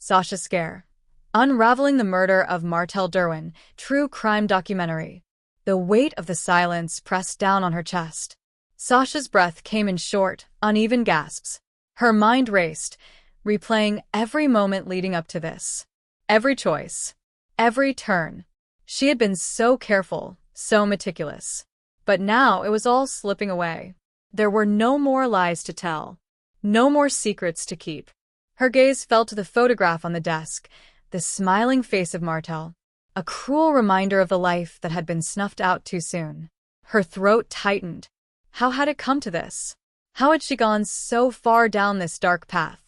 Sasha Scare. Unraveling the Murder of Martell De Rouen, true crime documentary. The weight of the silence pressed down on her chest. Sasha's breath came in short, uneven gasps. Her mind raced, replaying every moment leading up to this. Every choice. Every turn. She had been so careful, so meticulous. But now it was all slipping away. There were no more lies to tell. No more secrets to keep. Her gaze fell to the photograph on the desk, the smiling face of Martell. A cruel reminder of the life that had been snuffed out too soon. Her throat tightened. How had it come to this? How had she gone so far down this dark path?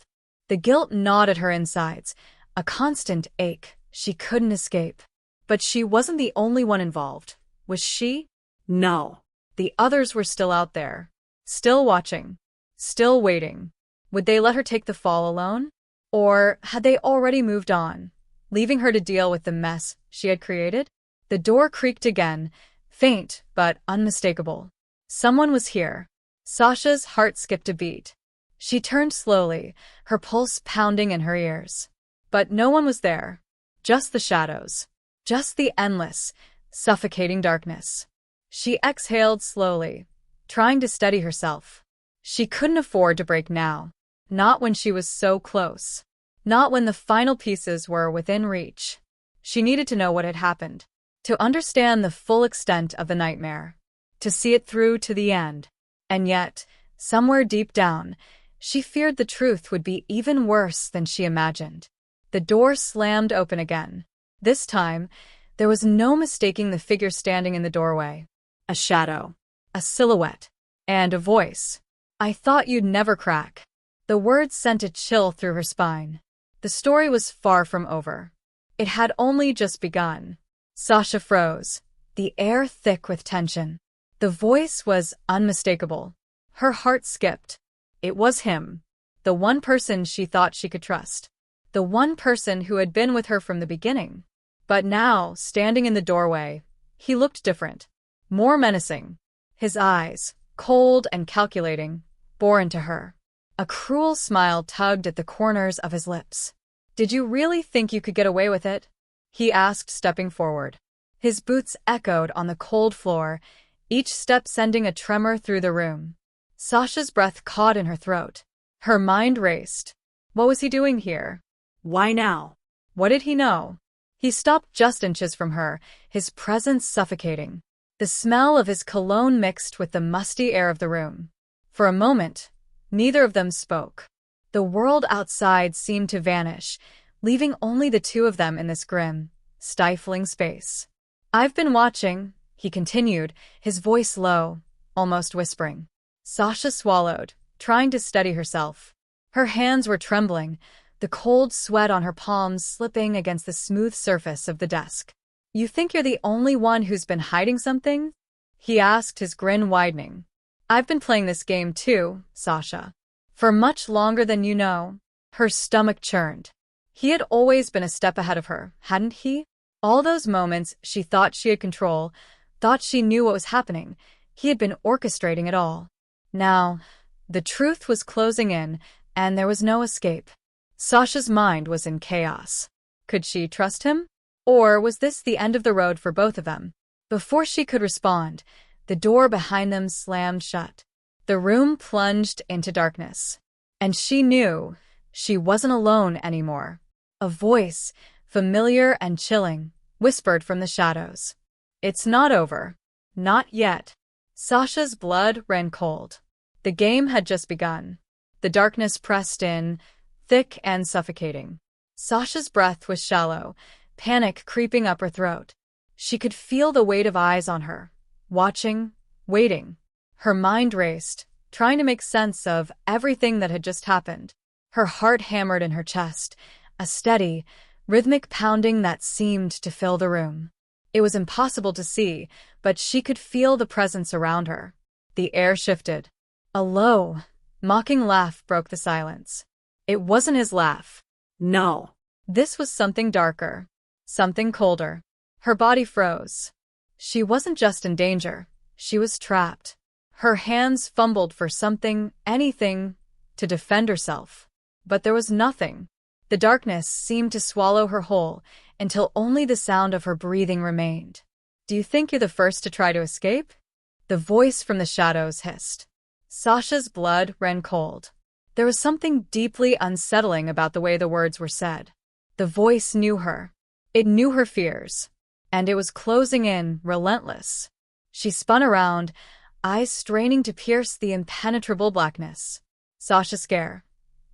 The guilt gnawed at her insides, a constant ache she couldn't escape. But she wasn't the only one involved, was she? No. The others were still out there, still watching, still waiting. Would they let her take the fall alone? Or had they already moved on, leaving her to deal with the mess she had created? The door creaked again, faint but unmistakable. Someone was here. Sasha's heart skipped a beat. She turned slowly, her pulse pounding in her ears. But no one was there. Just the shadows. Just the endless, suffocating darkness. She exhaled slowly, trying to steady herself. She couldn't afford to break now. Not when she was so close. Not when the final pieces were within reach. She needed to know what had happened. To understand the full extent of the nightmare. To see it through to the end. And yet, somewhere deep down, she feared the truth would be even worse than she imagined. The door slammed open again. This time, there was no mistaking the figure standing in the doorway. A shadow. A silhouette. And a voice. "I thought you'd never crack." The words sent a chill through her spine. The story was far from over. It had only just begun. Sasha froze, the air thick with tension. The voice was unmistakable. Her heart skipped. It was him. The one person she thought she could trust. The one person who had been with her from the beginning. But now, standing in the doorway, he looked different. More menacing. His eyes, cold and calculating, bore into her. A cruel smile tugged at the corners of his lips. "Did you really think you could get away with it?" he asked, stepping forward. His boots echoed on the cold floor, each step sending a tremor through the room. Sasha's breath caught in her throat. Her mind raced. What was he doing here? Why now? What did he know? He stopped just inches from her, his presence suffocating. The smell of his cologne mixed with the musty air of the room. For a moment, neither of them spoke. The world outside seemed to vanish, leaving only the two of them in this grim, stifling space. "I've been watching," he continued, his voice low, almost whispering. Sasha swallowed, trying to steady herself. Her hands were trembling, the cold sweat on her palms slipping against the smooth surface of the desk. "You think you're the only one who's been hiding something?" he asked, his grin widening. "I've been playing this game too, Sasha. For much longer than you know." Her stomach churned. He had always been a step ahead of her, hadn't he? All those moments she thought she had control, thought she knew what was happening, he had been orchestrating it all. Now, the truth was closing in, and there was no escape. Sasha's mind was in chaos. Could she trust him? Or was this the end of the road for both of them? Before she could respond, the door behind them slammed shut. The room plunged into darkness. And she knew she wasn't alone anymore. A voice, familiar and chilling, whispered from the shadows. "It's not over. Not yet." Sasha's blood ran cold. The game had just begun. The darkness pressed in, thick and suffocating. Sasha's breath was shallow, panic creeping up her throat. She could feel the weight of eyes on her, watching, waiting. Her mind raced, trying to make sense of everything that had just happened. Her heart hammered in her chest, a steady, rhythmic pounding that seemed to fill the room. It was impossible to see, but she could feel the presence around her. The air shifted. A low, mocking laugh broke the silence. It wasn't his laugh. No. This was something darker. Something colder. Her body froze. She wasn't just in danger. She was trapped. Her hands fumbled for something, anything, to defend herself. But there was nothing. The darkness seemed to swallow her whole until only the sound of her breathing remained. "Do you think you're the first to try to escape?" The voice from the shadows hissed. Sasha's blood ran cold. There was something deeply unsettling about the way the words were said. The voice knew her. It knew her fears. And it was closing in, relentless. She spun around, eyes straining to pierce the impenetrable blackness. Sasha Scare.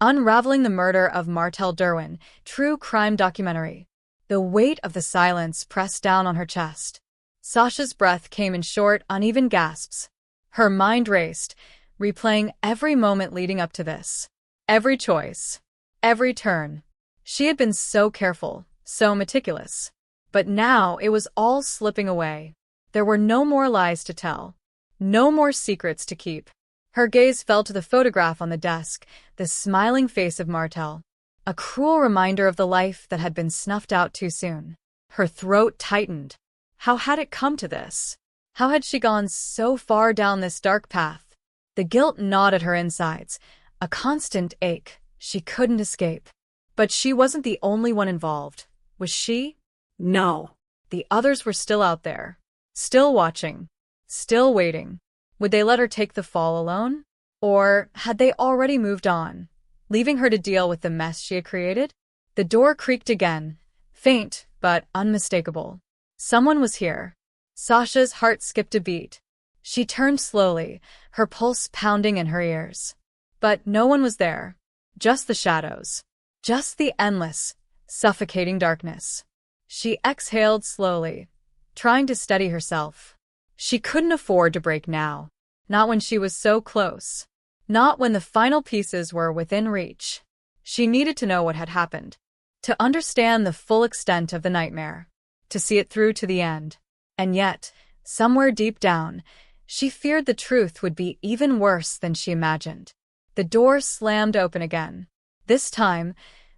Unraveling the Murder of Martell De Rouen, true crime documentary. The weight of the silence pressed down on her chest. Sasha's breath came in short, uneven gasps. Her mind raced, replaying every moment leading up to this. Every choice. Every turn. She had been so careful, so meticulous. But now it was all slipping away. There were no more lies to tell. No more secrets to keep. Her gaze fell to the photograph on the desk, the smiling face of Martell. A cruel reminder of the life that had been snuffed out too soon. Her throat tightened. How had it come to this? How had she gone so far down this dark path? The guilt gnawed at her insides, a constant ache. She couldn't escape. But she wasn't the only one involved. Was she? No. The others were still out there. Still watching. Still waiting. Would they let her take the fall alone? Or had they already moved on, leaving her to deal with the mess she had created? The door creaked again, faint but unmistakable. Someone was here. Sasha's heart skipped a beat. She turned slowly, her pulse pounding in her ears. But no one was there. Just the shadows. Just the endless, suffocating darkness. She exhaled slowly, trying to steady herself. She couldn't afford to break now. Not when she was so close. Not when the final pieces were within reach. She needed to know what had happened. To understand the full extent of the nightmare. To see it through to the end. And yet, somewhere deep down, she feared the truth would be even worse than she imagined. The door slammed open again. This time,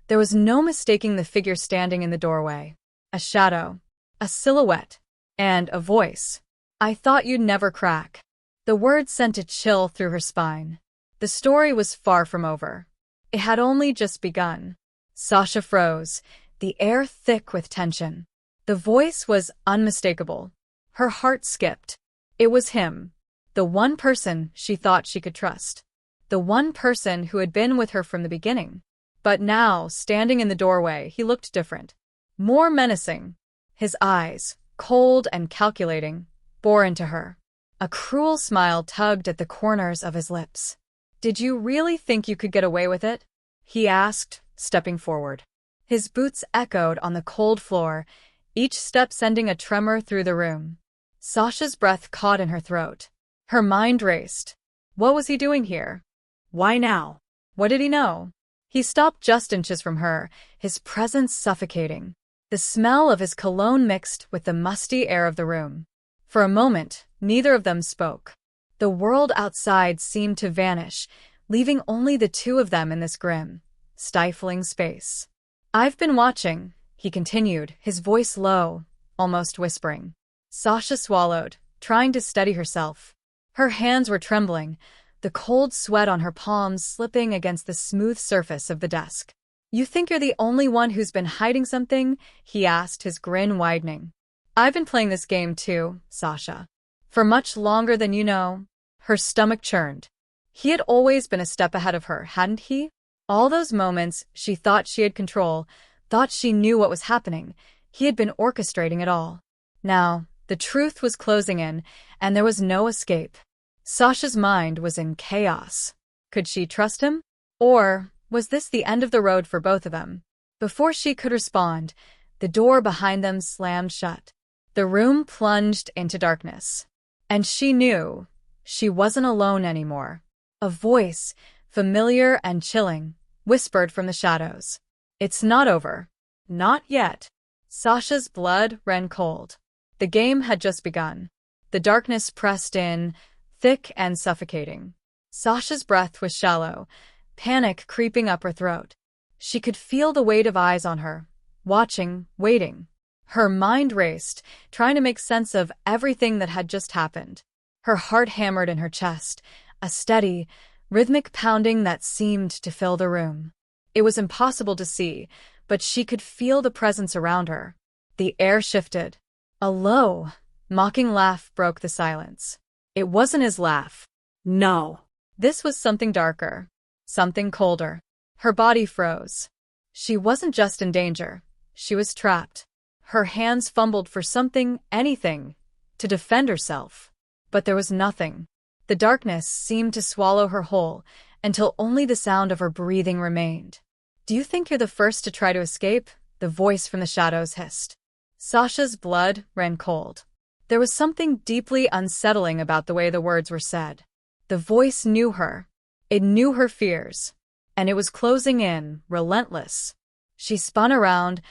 there was no mistaking the figure standing in the doorway. A shadow, a silhouette, and a voice. "I thought you'd never crack." The words sent a chill through her spine. The story was far from over. It had only just begun. Sasha froze, the air thick with tension. The voice was unmistakable. Her heart skipped. It was him. The one person she thought she could trust. The one person who had been with her from the beginning. But now, standing in the doorway, he looked different. More menacing. His eyes, cold and calculating, bore into her. A cruel smile tugged at the corners of his lips. "Did you really think you could get away with it?" he asked, stepping forward. His boots echoed on the cold floor, each step sending a tremor through the room. Sasha's breath caught in her throat. Her mind raced. What was he doing here? Why now? What did he know? He stopped just inches from her, his presence suffocating. The smell of his cologne mixed with the musty air of the room. For a moment, neither of them spoke. The world outside seemed to vanish, leaving only the two of them in this grim, stifling space. "I've been watching," he continued, his voice low, almost whispering. Sasha swallowed, trying to steady herself. Her hands were trembling, the cold sweat on her palms slipping against the smooth surface of the desk. "You think you're the only one who's been hiding something?" he asked, his grin widening. "I've been playing this game too, Sasha. For much longer than you know." Her stomach churned. He had always been a step ahead of her, hadn't he? All those moments she thought she had control, thought she knew what was happening. He had been orchestrating it all. Now, the truth was closing in, and there was no escape. Sasha's mind was in chaos. Could she trust him? Or was this the end of the road for both of them? Before she could respond, the door behind them slammed shut. The room plunged into darkness. And she knew she wasn't alone anymore. A voice, familiar and chilling, whispered from the shadows. "It's not over. Not yet." Sasha's blood ran cold. The game had just begun. The darkness pressed in, thick and suffocating. Sasha's breath was shallow, panic creeping up her throat. She could feel the weight of eyes on her, watching, waiting. Her mind raced, trying to make sense of everything that had just happened. Her heart hammered in her chest, a steady, rhythmic pounding that seemed to fill the room. It was impossible to see, but she could feel the presence around her. The air shifted. A low, mocking laugh broke the silence. It wasn't his laugh. No. This was something darker, something colder. Her body froze. She wasn't just in danger. She was trapped. Her hands fumbled for something, anything, to defend herself. But there was nothing. The darkness seemed to swallow her whole, until only the sound of her breathing remained. "Do you think you're the first to try to escape?" the voice from the shadows hissed. Sasha's blood ran cold. There was something deeply unsettling about the way the words were said. The voice knew her. It knew her fears. And it was closing in, relentless. She spun around,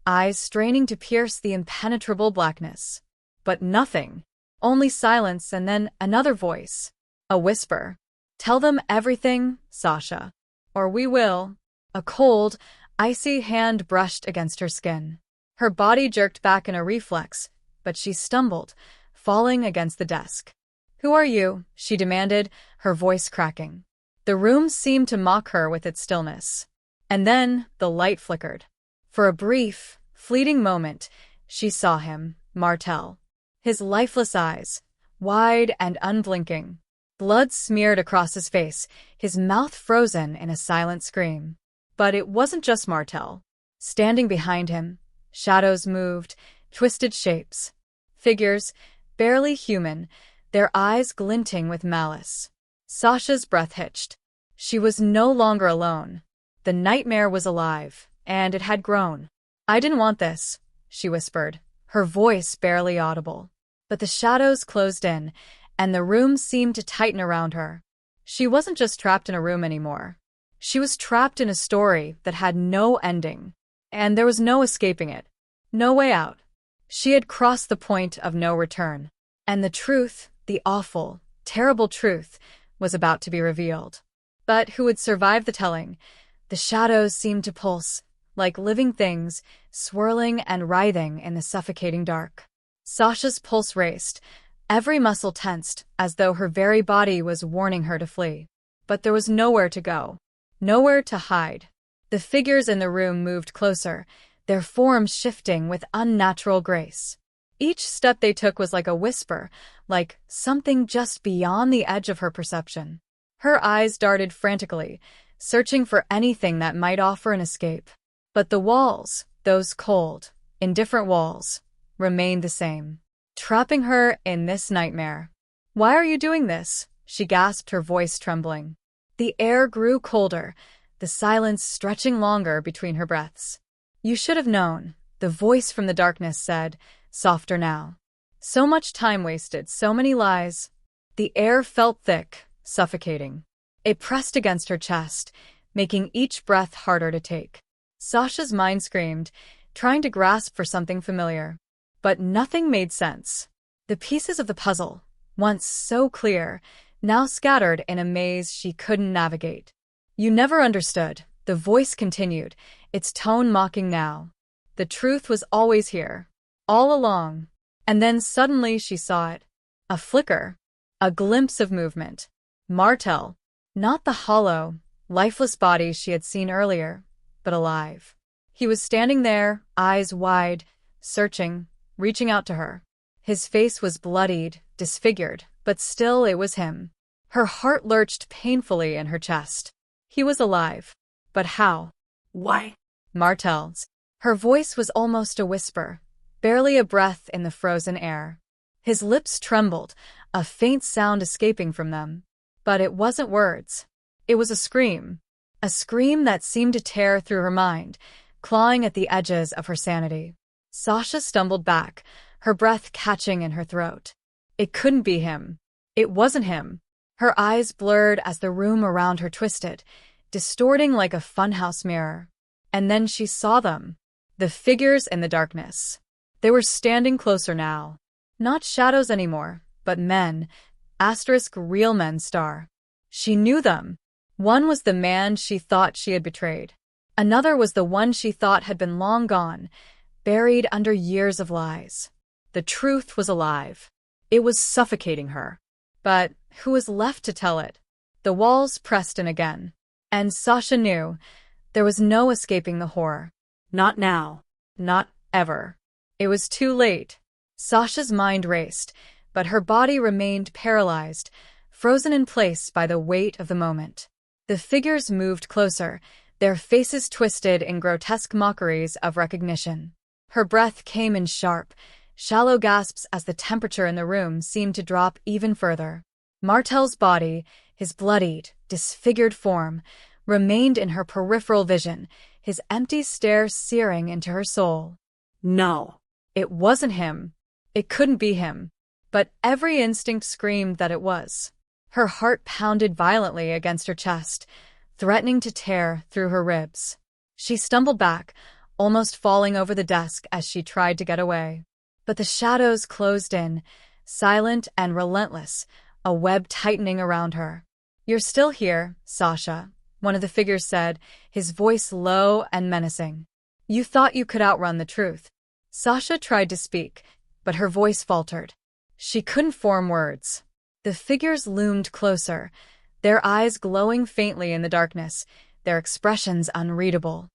eyes straining to pierce the impenetrable blackness. But nothing. Only silence and then another voice. A whisper. "Tell them everything, Sasha. Or we will." A cold, icy hand brushed against her skin. Her body jerked back in a reflex, but she stumbled, falling against the desk. "Who are you?" she demanded, her voice cracking. The room seemed to mock her with its stillness. And then the light flickered. For a brief, fleeting moment, she saw him, Martell. His lifeless eyes, wide and unblinking. Blood smeared across his face, his mouth frozen in a silent scream. But it wasn't just Martell. Standing behind him, shadows moved, twisted shapes. Figures, barely human, their eyes glinting with malice. Sasha's breath hitched. She was no longer alone. The nightmare was alive, and it had grown. "I didn't want this," she whispered, her voice barely audible. But the shadows closed in, and the room seemed to tighten around her. She wasn't just trapped in a room anymore. She was trapped in a story that had no ending. And there was no escaping it. No way out. She had crossed the point of no return. And the truth, the awful, terrible truth, was about to be revealed. But who would survive the telling? The shadows seemed to pulse, like living things, swirling and writhing in the suffocating dark. Sasha's pulse raced, every muscle tensed, as though her very body was warning her to flee. But there was nowhere to go. Nowhere to hide. The figures in the room moved closer, their forms shifting with unnatural grace. Each step they took was like a whisper, like something just beyond the edge of her perception. Her eyes darted frantically, searching for anything that might offer an escape. But the walls, those cold, indifferent walls, remained the same, trapping her in this nightmare. "Why are you doing this?" she gasped, her voice trembling. The air grew colder, the silence stretching longer between her breaths. "You should have known," the voice from the darkness said, softer now. "So much time wasted, so many lies." The air felt thick, suffocating. It pressed against her chest, making each breath harder to take. Sasha's mind screamed, trying to grasp for something familiar. But nothing made sense. The pieces of the puzzle, once so clear, now scattered in a maze she couldn't navigate. "You never understood," the voice continued, its tone mocking now. "The truth was always here, all along." And then suddenly she saw it. A flicker, a glimpse of movement. Martell, not the hollow, lifeless body she had seen earlier, but alive. He was standing there, eyes wide, searching, reaching out to her. His face was bloodied, disfigured, but still it was him. Her heart lurched painfully in her chest. He was alive. But how? Why? Martell's. Her voice was almost a whisper, barely a breath in the frozen air. His lips trembled, a faint sound escaping from them. But it wasn't words. It was a scream that seemed to tear through her mind, clawing at the edges of her sanity. Sasha stumbled back, her breath catching in her throat. It couldn't be him. It wasn't him. Her eyes blurred as the room around her twisted, distorting like a funhouse mirror. And then she saw them. The figures in the darkness. They were standing closer now. Not shadows anymore, but men. Real men star. She knew them. One was the man she thought she had betrayed. Another was the one she thought had been long gone, buried under years of lies. The truth was alive. It was suffocating her. But who was left to tell it? The walls pressed in again. And Sasha knew There was no escaping the horror. Not now. Not ever. It was too late. Sasha's mind raced, but her body remained paralyzed, frozen in place by the weight of the moment. The figures moved closer, their faces twisted in grotesque mockeries of recognition. Her breath came in sharp, shallow gasps as the temperature in the room seemed to drop even further. Martell's body, his bloodied, disfigured form, remained in her peripheral vision, his empty stare searing into her soul. No. It wasn't him. It couldn't be him. But every instinct screamed that it was. Her heart pounded violently against her chest, threatening to tear through her ribs. She stumbled back, almost falling over the desk as she tried to get away. But the shadows closed in, silent and relentless, a web tightening around her. "You're still here, Sasha," one of the figures said, his voice low and menacing. "You thought you could outrun the truth." Sasha tried to speak, but her voice faltered. She couldn't form words. The figures loomed closer, their eyes glowing faintly in the darkness, their expressions unreadable.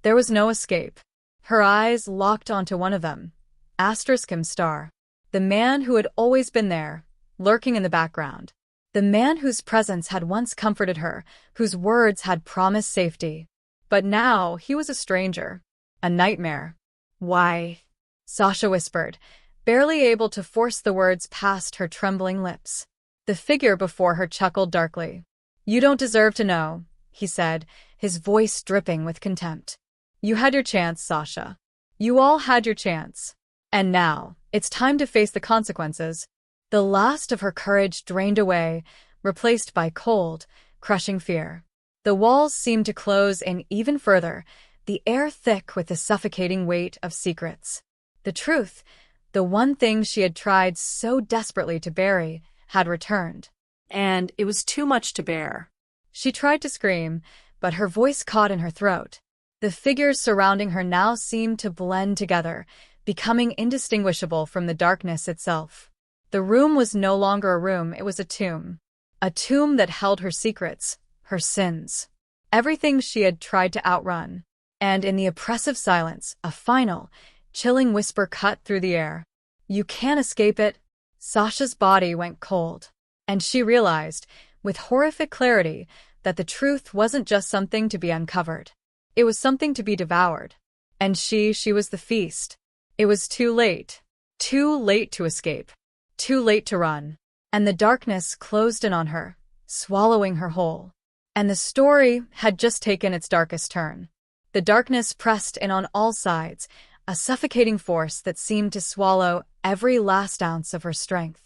There was no escape. Her eyes locked onto one of them, *M star, the man who had always been there, lurking in the background. The man whose presence had once comforted her, whose words had promised safety. But now he was a stranger, a nightmare. "Why?" Sasha whispered, barely able to force the words past her trembling lips. The figure before her chuckled darkly. "You don't deserve to know," he said, his voice dripping with contempt. "You had your chance, Sasha. You all had your chance. And now, it's time to face the consequences." The last of her courage drained away, replaced by cold, crushing fear. The walls seemed to close in even further, the air thick with the suffocating weight of secrets. The truth, the one thing she had tried so desperately to bury, had returned. And it was too much to bear. She tried to scream, but her voice caught in her throat. The figures surrounding her now seemed to blend together, becoming indistinguishable from the darkness itself. The room was no longer a room, it was a tomb that held her secrets, her sins, everything she had tried to outrun. And in the oppressive silence, a final, chilling whisper cut through the air. "You can't escape it." Sasha's body went cold, and she realized, with horrific clarity, that the truth wasn't just something to be uncovered. It was something to be devoured. And she was the feast. It was too late. Too late to escape. Too late to run. And the darkness closed in on her, swallowing her whole. And the story had just taken its darkest turn. The darkness pressed in on all sides, a suffocating force that seemed to swallow every last ounce of her strength.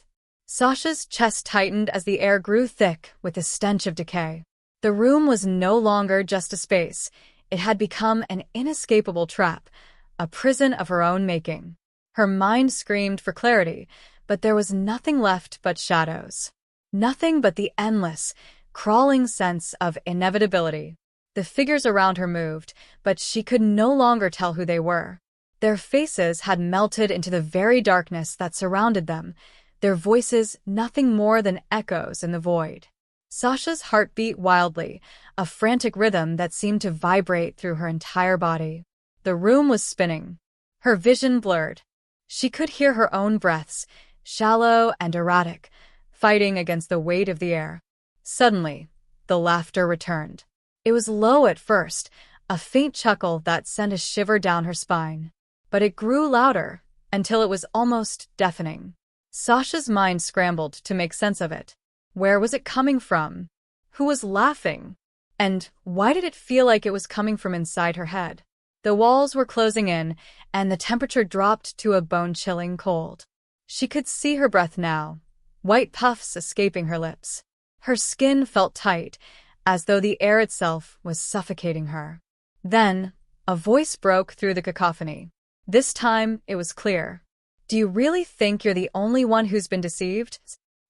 Sasha's chest tightened as the air grew thick with the stench of decay. The room was no longer just a space. It had become an inescapable trap, a prison of her own making. Her mind screamed for clarity, but there was nothing left but shadows. Nothing but the endless, crawling sense of inevitability. The figures around her moved, but she could no longer tell who they were. Their faces had melted into the very darkness that surrounded them, their voices nothing more than echoes in the void. Sasha's heart beat wildly, a frantic rhythm that seemed to vibrate through her entire body. The room was spinning. Her vision blurred. She could hear her own breaths, shallow and erratic, fighting against the weight of the air. Suddenly, the laughter returned. It was low at first, a faint chuckle that sent a shiver down her spine. But it grew louder, until it was almost deafening. Sasha's mind scrambled to make sense of it. Where was it coming from? Who was laughing? And why did it feel like it was coming from inside her head? The walls were closing in, and the temperature dropped to a bone-chilling cold. She could see her breath now, white puffs escaping her lips. Her skin felt tight, as though the air itself was suffocating her. Then, a voice broke through the cacophony. This time, it was clear. "Do you really think you're the only one who's been deceived?"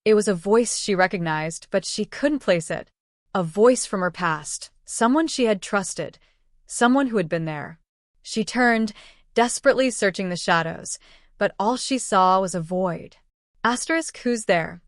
It was a voice she recognized, but she couldn't place it. A voice from her past, someone she had trusted, someone who had been there. She turned, desperately searching the shadows, but all she saw was a void. Who's there?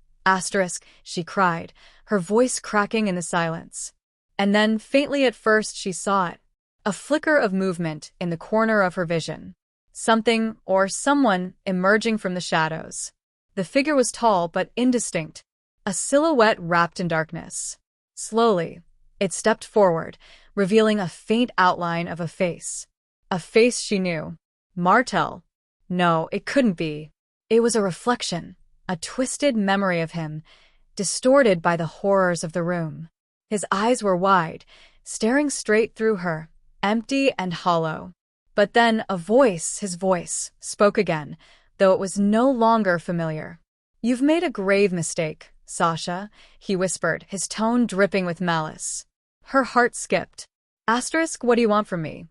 She cried, her voice cracking in the silence. And then, faintly at first, she saw it. A flicker of movement in the corner of her vision. Something or someone emerging from the shadows. The figure was tall but indistinct, a silhouette wrapped in darkness. Slowly, it stepped forward, revealing a faint outline of a face. A face she knew. Martell. No, it couldn't be. It was a reflection, a twisted memory of him, distorted by the horrors of the room. His eyes were wide, staring straight through her, empty and hollow. But then his voice, spoke again, though it was no longer familiar. "You've made a grave mistake, Sasha," he whispered, his tone dripping with malice. Her heart skipped. Asterisk, what do you want from me?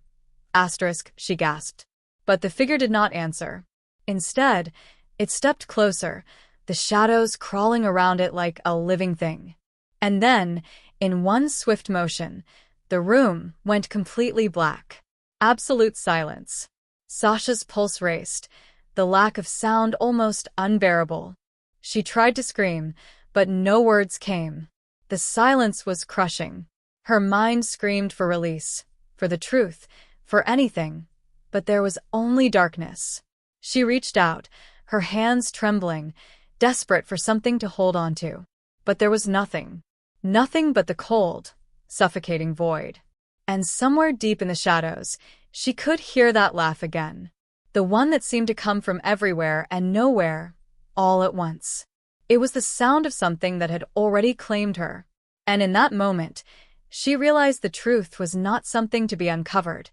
Asterisk, she gasped. But the figure did not answer. Instead, it stepped closer, the shadows crawling around it like a living thing. And then, in one swift motion, the room went completely black. Absolute silence. Sasha's pulse raced, the lack of sound almost unbearable. She tried to scream, but no words came. The silence was crushing. Her mind screamed for release, for the truth, for anything, but there was only darkness. She reached out, her hands trembling, desperate for something to hold on to. But there was nothing. Nothing but the cold, suffocating void. And somewhere deep in the shadows, she could hear that laugh again. The one that seemed to come from everywhere and nowhere, all at once. It was the sound of something that had already claimed her. And in that moment, she realized the truth was not something to be uncovered.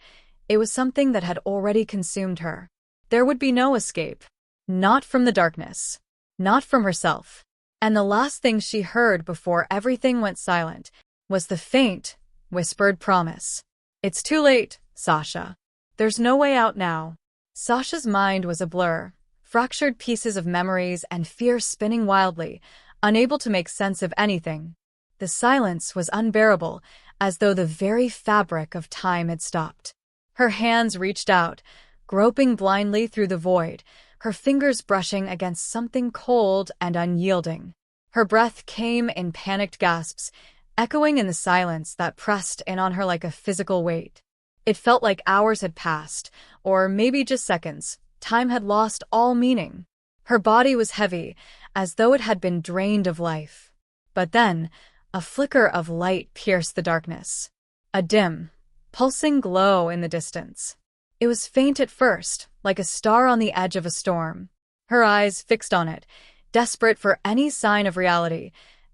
It was something that had already consumed her. There would be no escape. Not from the darkness. Not from herself. And the last thing she heard before everything went silent was the faint, whispered promise. "It's too late, Sasha. There's no way out now." Sasha's mind was a blur, fractured pieces of memories and fear spinning wildly, unable to make sense of anything. The silence was unbearable, as though the very fabric of time had stopped. Her hands reached out, groping blindly through the void, her fingers brushing against something cold and unyielding. Her breath came in panicked gasps, echoing in the silence that pressed in on her like a physical weight. It felt like hours had passed, or maybe just seconds. Time had lost all meaning. Her body was heavy, as though it had been drained of life. But then, a flicker of light pierced the darkness. A dim, pulsing glow in the distance. It was faint at first, like a star on the edge of a storm. Her eyes fixed on it, desperate for any sign of reality,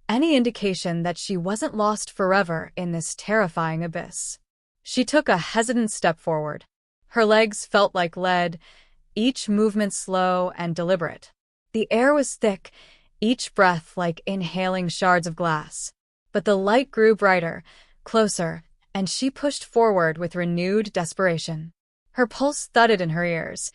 any indication that she wasn't lost forever in this terrifying abyss. She took a hesitant step forward. Her legs felt like lead, each movement slow and deliberate. The air was thick, each breath like inhaling shards of glass. But the light grew brighter, closer, and she pushed forward with renewed desperation. Her pulse thudded in her ears,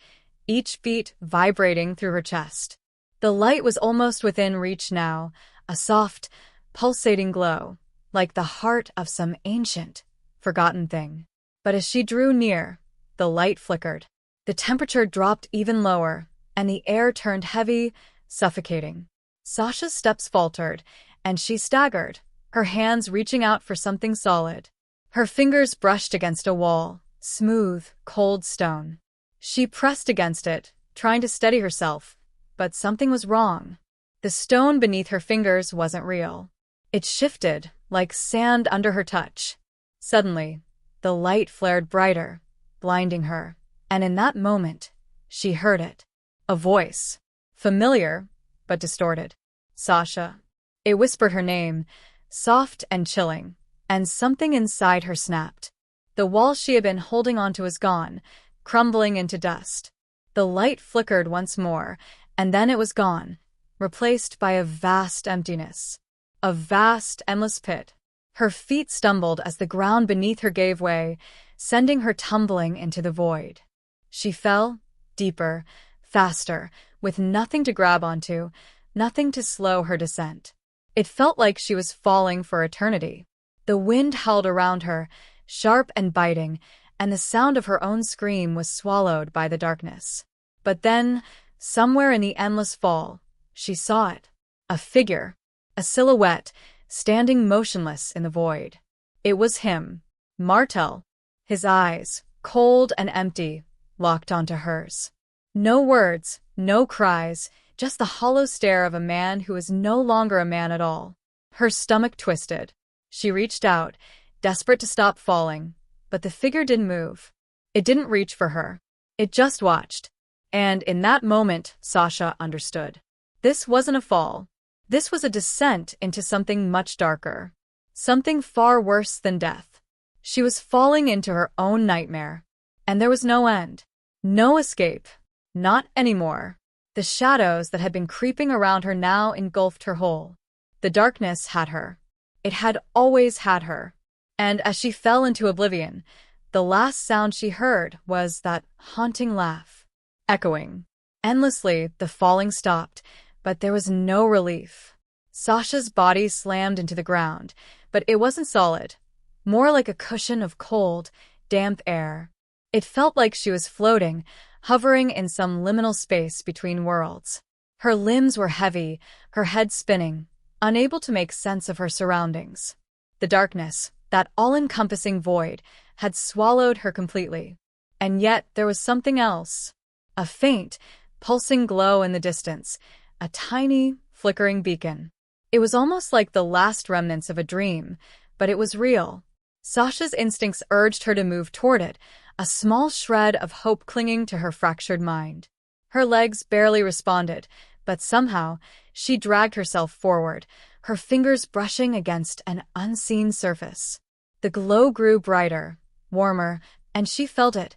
each beat vibrating through her chest. The light was almost within reach now, a soft, pulsating glow, like the heart of some ancient, forgotten thing. But as she drew near, the light flickered. The temperature dropped even lower, and the air turned heavy, suffocating. Sasha's steps faltered, and she staggered, her hands reaching out for something solid. Her fingers brushed against a wall, smooth, cold stone. She pressed against it, trying to steady herself, but something was wrong. The stone beneath her fingers wasn't real. It shifted, like sand under her touch. Suddenly, the light flared brighter, blinding her, and in that moment, she heard it. A voice. Familiar, but distorted. Sasha. It whispered her name, soft and chilling, and something inside her snapped. The wall she had been holding onto was gone, crumbling into dust. The light flickered once more, and then it was gone, replaced by a vast emptiness. A vast, endless pit. Her feet stumbled as the ground beneath her gave way, sending her tumbling into the void. She fell, deeper, faster, with nothing to grab onto, nothing to slow her descent. It felt like she was falling for eternity. The wind howled around her, sharp and biting, and the sound of her own scream was swallowed by the darkness. But then, somewhere in the endless fall, she saw it. A figure, a silhouette, standing motionless in the void. It was him, Martell. His eyes, cold and empty, locked onto hers. No words, no cries, just the hollow stare of a man who is no longer a man at all. Her stomach twisted. She reached out, desperate to stop falling, but the figure didn't move. It didn't reach for her. It just watched. And in that moment, Sasha understood. This wasn't a fall. This was a descent into something much darker. Something far worse than death. She was falling into her own nightmare. And there was no end. No escape. Not anymore. The shadows that had been creeping around her now engulfed her whole. The darkness had her. It had always had her. And as she fell into oblivion, the last sound she heard was that haunting laugh. Echoing. Endlessly, the falling stopped, but there was no relief. Sasha's body slammed into the ground, but it wasn't solid. More like a cushion of cold, damp air. It felt like she was floating, hovering in some liminal space between worlds. Her limbs were heavy, her head spinning, unable to make sense of her surroundings. The darkness, that all-encompassing void, had swallowed her completely. And yet there was something else. A faint, pulsing glow in the distance, a tiny, flickering beacon. It was almost like the last remnants of a dream, but it was real. Sasha's instincts urged her to move toward it, a small shred of hope clinging to her fractured mind. Her legs barely responded, but somehow she dragged herself forward, her fingers brushing against an unseen surface. The glow grew brighter, warmer, and she felt it.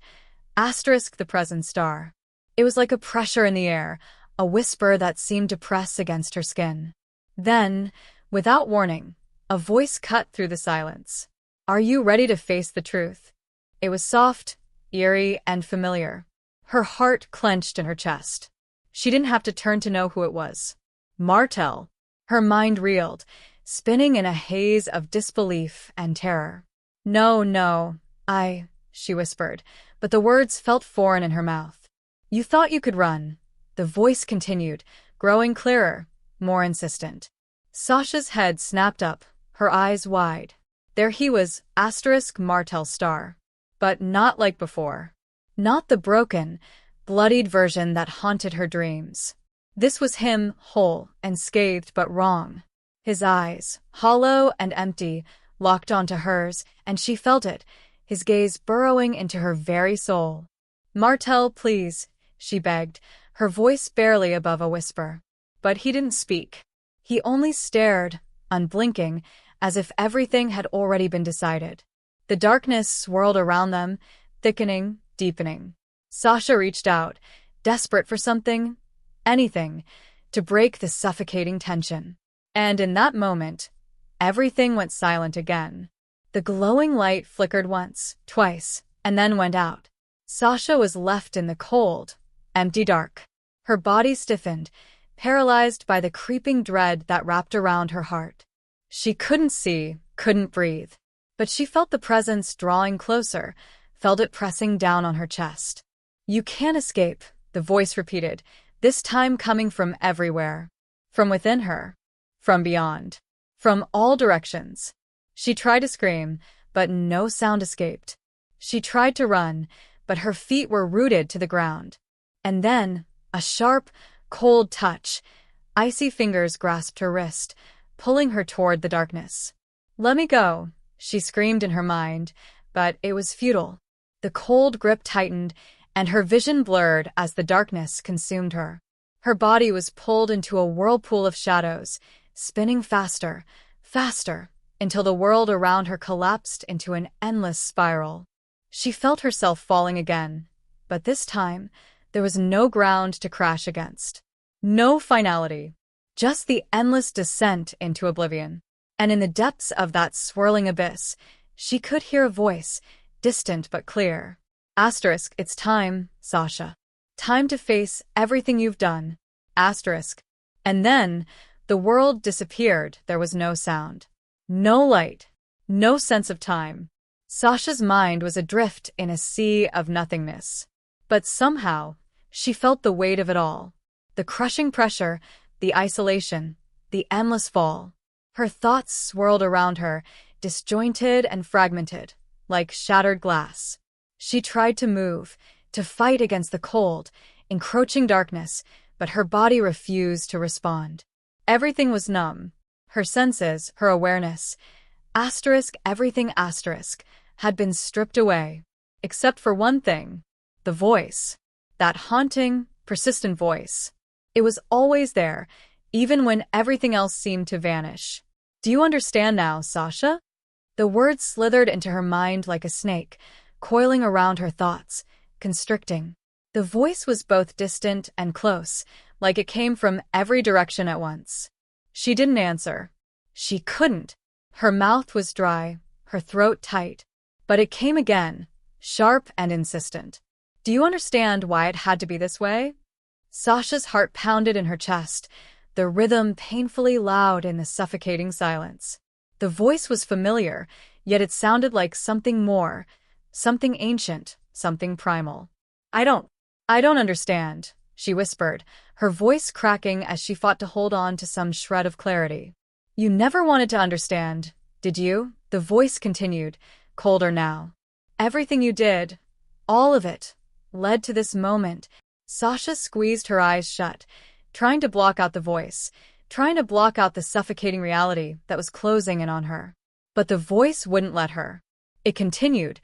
Asterisk the present star. It was like a pressure in the air, a whisper that seemed to press against her skin. Then, without warning, a voice cut through the silence. Are you ready to face the truth? It was soft, eerie, and familiar. Her heart clenched in her chest. She didn't have to turn to know who it was. Martell. Her mind reeled, spinning in a haze of disbelief and terror. No, she whispered, but the words felt foreign in her mouth. You thought you could run. The voice continued, growing clearer, more insistent. Sasha's head snapped up, her eyes wide. There he was, asterisk Martell Star. But not like before. Not the broken, bloodied version that haunted her dreams. This was him, whole and scathed but wrong. His eyes, hollow and empty, locked onto hers, and she felt it, his gaze burrowing into her very soul. Martell, please, she begged, her voice barely above a whisper. But he didn't speak. He only stared, unblinking, as if everything had already been decided. The darkness swirled around them, thickening, deepening. Sasha reached out, desperate for something, anything, to break the suffocating tension. And in that moment, everything went silent again. The glowing light flickered once, twice, and then went out. Sasha was left in the cold, empty dark. Her body stiffened, paralyzed by the creeping dread that wrapped around her heart. She couldn't see, couldn't breathe, but she felt the presence drawing closer, felt it pressing down on her chest. You can't escape, the voice repeated, this time coming from everywhere. From within her. From beyond. From all directions. She tried to scream, but no sound escaped. She tried to run, but her feet were rooted to the ground. And then, a sharp, cold touch. Icy fingers grasped her wrist, pulling her toward the darkness. Let me go, she screamed in her mind, but it was futile. The cold grip tightened, and her vision blurred as the darkness consumed her. Her body was pulled into a whirlpool of shadows, spinning faster, faster, until the world around her collapsed into an endless spiral. She felt herself falling again, but this time, there was no ground to crash against. No finality. Just the endless descent into oblivion. And in the depths of that swirling abyss, she could hear a voice, distant but clear. Asterisk, it's time, Sasha. Time to face everything you've done. Asterisk. And then, the world disappeared. There was no sound. No light. No sense of time. Sasha's mind was adrift in a sea of nothingness. But somehow, she felt the weight of it all. The crushing pressure, the isolation, the endless fall. Her thoughts swirled around her, disjointed and fragmented, like shattered glass. She tried to move, to fight against the cold, encroaching darkness, but her body refused to respond. Everything was numb. Her senses, her awareness, everything had been stripped away. Except for one thing. The voice. That haunting, persistent voice. It was always there, even when everything else seemed to vanish. Do you understand now, Sasha? The words slithered into her mind like a snake, coiling around her thoughts, constricting. The voice was both distant and close, like it came from every direction at once. She didn't answer. She couldn't. Her mouth was dry, her throat tight. But it came again, sharp and insistent. Do you understand why it had to be this way? Sasha's heart pounded in her chest, the rhythm painfully loud in the suffocating silence. The voice was familiar, yet it sounded like something more, something ancient, something primal. I don't understand, she whispered, her voice cracking as she fought to hold on to some shred of clarity. You never wanted to understand, did you? The voice continued, colder now. Everything you did, all of it, led to this moment. Sasha squeezed her eyes shut, trying to block out the voice, trying to block out the suffocating reality that was closing in on her. But the voice wouldn't let her. It continued,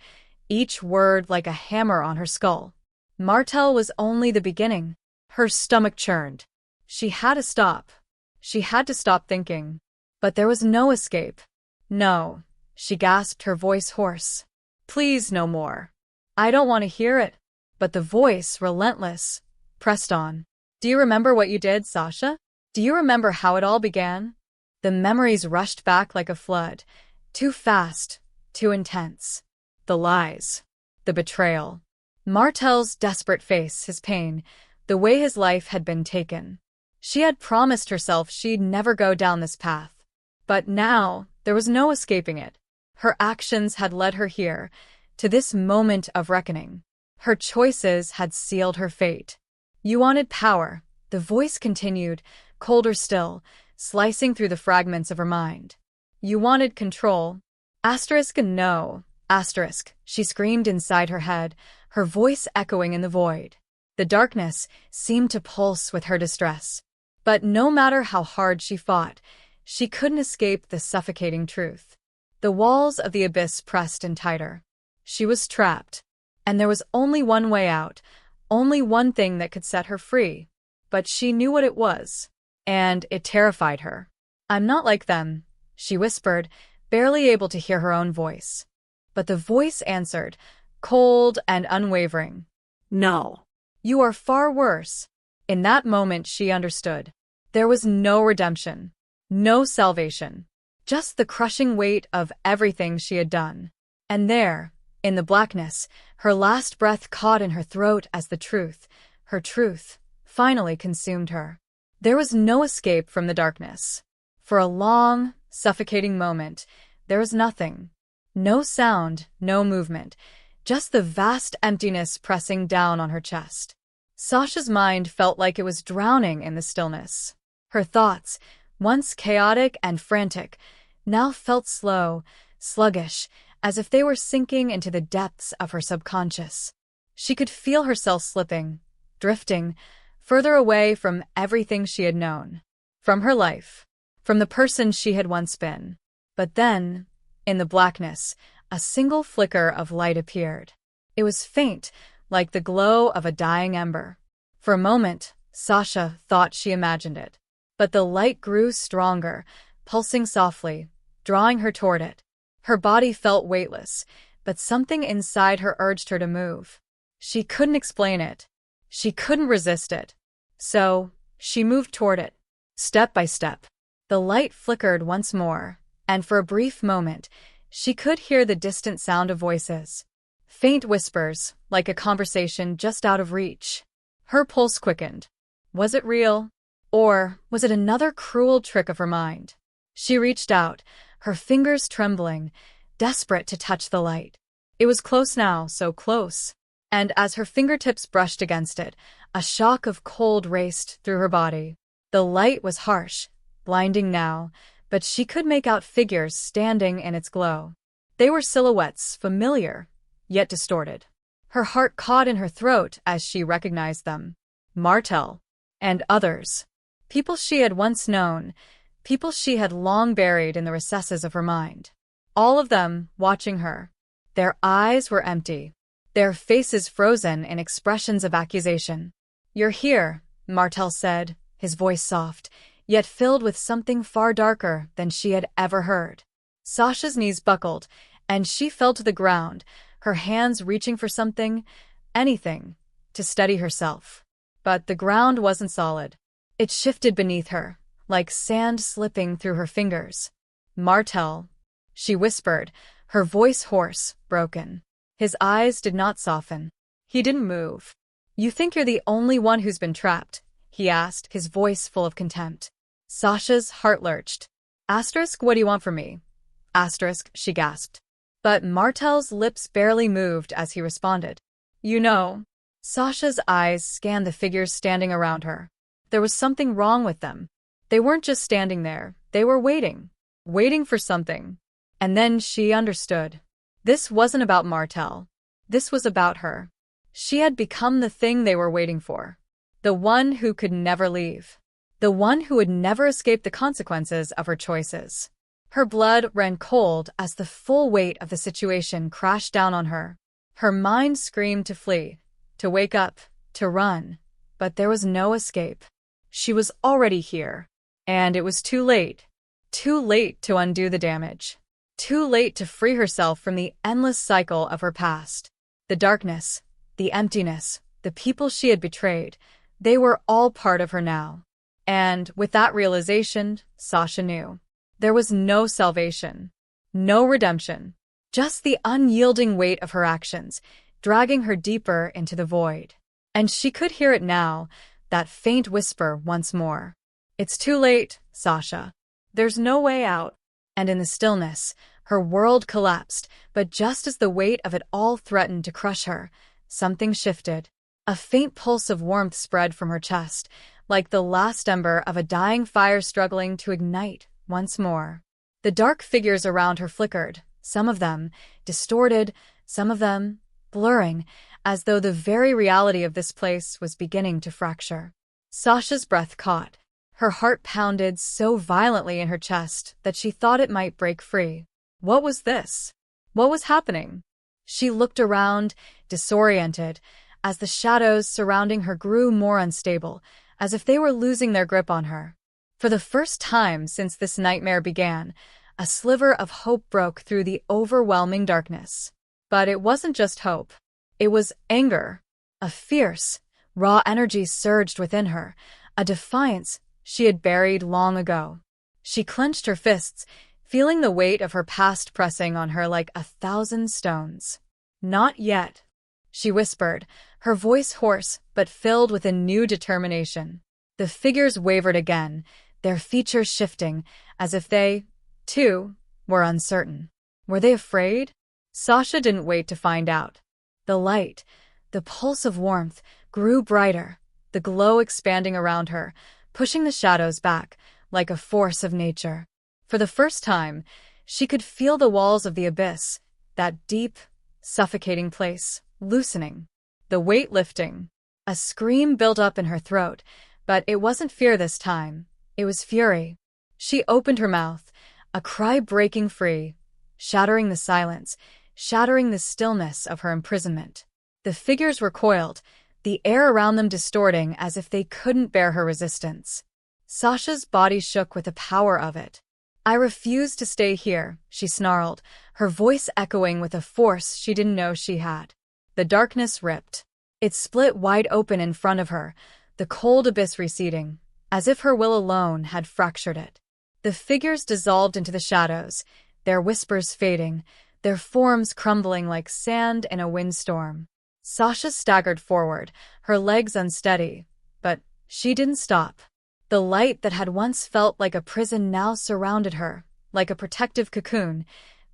each word like a hammer on her skull. Martell was only the beginning. Her stomach churned. She had to stop. She had to stop thinking. But there was no escape. No, she gasped, her voice hoarse. Please, no more. I don't want to hear it. But the voice, relentless, pressed on. Do you remember what you did, Sasha? Do you remember how it all began? The memories rushed back like a flood. Too fast, too intense. The lies. The betrayal. Martell's desperate face, his pain, the way his life had been taken. She had promised herself she'd never go down this path. But now, there was no escaping it. Her actions had led her here, to this moment of reckoning. Her choices had sealed her fate. You wanted power, the voice continued, colder still, slicing through the fragments of her mind. You wanted control. No. She screamed inside her head, her voice echoing in the void. The darkness seemed to pulse with her distress. But no matter how hard she fought, she couldn't escape the suffocating truth. The walls of the abyss pressed in tighter. She was trapped. And there was only one way out, only one thing that could set her free. But she knew what it was. And it terrified her. I'm not like them, she whispered, barely able to hear her own voice. But the voice answered, cold and unwavering. No. You are far worse. In that moment she understood. There was no redemption. No salvation. Just the crushing weight of everything she had done. And there, in the blackness, her last breath caught in her throat as the truth, her truth, finally consumed her. There was no escape from the darkness. For a long, suffocating moment, there was nothing. No sound, no movement, just the vast emptiness pressing down on her chest. Sasha's mind felt like it was drowning in the stillness. Her thoughts, once chaotic and frantic, now felt slow, sluggish, as if they were sinking into the depths of her subconscious. She could feel herself slipping, drifting, further away from everything she had known. From her life. From the person she had once been. But then, in the blackness, a single flicker of light appeared. It was faint, like the glow of a dying ember. For a moment, Sasha thought she imagined it. But the light grew stronger, pulsing softly, drawing her toward it. Her body felt weightless, but something inside her urged her to move. She couldn't explain it. She couldn't resist it. So, she moved toward it, step by step. The light flickered once more, and for a brief moment, she could hear the distant sound of voices. Faint whispers, like a conversation just out of reach. Her pulse quickened. Was it real? Or was it another cruel trick of her mind? She reached out, her fingers trembling, desperate to touch the light. It was close now, so close. And as her fingertips brushed against it, a shock of cold raced through her body. The light was harsh, blinding now, but she could make out figures standing in its glow. They were silhouettes, familiar, yet distorted. Her heart caught in her throat as she recognized them. Martell. And others. People she had once known, people she had long buried in the recesses of her mind. All of them watching her. Their eyes were empty, their faces frozen in expressions of accusation. "You're here," Martell said, his voice soft, yet filled with something far darker than she had ever heard. Sasha's knees buckled, and she fell to the ground, her hands reaching for something, anything, to steady herself. But the ground wasn't solid. It shifted beneath her, like sand slipping through her fingers. "Martell," she whispered, her voice hoarse, broken. His eyes did not soften. He didn't move. "You think you're the only one who's been trapped?" he asked, his voice full of contempt. Sasha's heart lurched. "Asterisk, what do you want from me?" Asterisk, she gasped. But Martell's lips barely moved as he responded. "You know." Sasha's eyes scanned the figures standing around her. There was something wrong with them. They weren't just standing there, they were waiting. Waiting for something. And then she understood. This wasn't about Martell. This was about her. She had become the thing they were waiting for. The one who could never leave. The one who would never escape the consequences of her choices. Her blood ran cold as the full weight of the situation crashed down on her. Her mind screamed to flee, to wake up, to run. But there was no escape. She was already here. And it was too late. Too late to undo the damage. Too late to free herself from the endless cycle of her past. The darkness, the emptiness, the people she had betrayed, they were all part of her now. And with that realization, Sasha knew. There was no salvation. No redemption. Just the unyielding weight of her actions, dragging her deeper into the void. And she could hear it now, that faint whisper once more. "It's too late, Sasha. There's no way out." And in the stillness, her world collapsed, but just as the weight of it all threatened to crush her, something shifted. A faint pulse of warmth spread from her chest, like the last ember of a dying fire struggling to ignite once more. The dark figures around her flickered, some of them distorted, some of them blurring, as though the very reality of this place was beginning to fracture. Sasha's breath caught. Her heart pounded so violently in her chest that she thought it might break free. What was this? What was happening? She looked around, disoriented, as the shadows surrounding her grew more unstable, as if they were losing their grip on her. For the first time since this nightmare began, a sliver of hope broke through the overwhelming darkness. But it wasn't just hope. It was anger. A fierce, raw energy surged within her, a defiance she had buried long ago. She clenched her fists, feeling the weight of her past pressing on her like 1,000 stones. "Not yet," she whispered, her voice hoarse but filled with a new determination. The figures wavered again, their features shifting, as if they, too, were uncertain. Were they afraid? Sasha didn't wait to find out. The light, the pulse of warmth, grew brighter, the glow expanding around her, pushing the shadows back, like a force of nature. For the first time, she could feel the walls of the abyss, that deep, suffocating place, loosening. The weight lifting. A scream built up in her throat, but it wasn't fear this time. It was fury. She opened her mouth, a cry breaking free, shattering the silence, shattering the stillness of her imprisonment. The figures recoiled, the air around them distorting as if they couldn't bear her resistance. Sasha's body shook with the power of it. "I refuse to stay here," she snarled, her voice echoing with a force she didn't know she had. The darkness ripped. It split wide open in front of her, the cold abyss receding, as if her will alone had fractured it. The figures dissolved into the shadows, their whispers fading, their forms crumbling like sand in a windstorm. Sasha staggered forward, her legs unsteady, but she didn't stop. The light that had once felt like a prison now surrounded her, like a protective cocoon,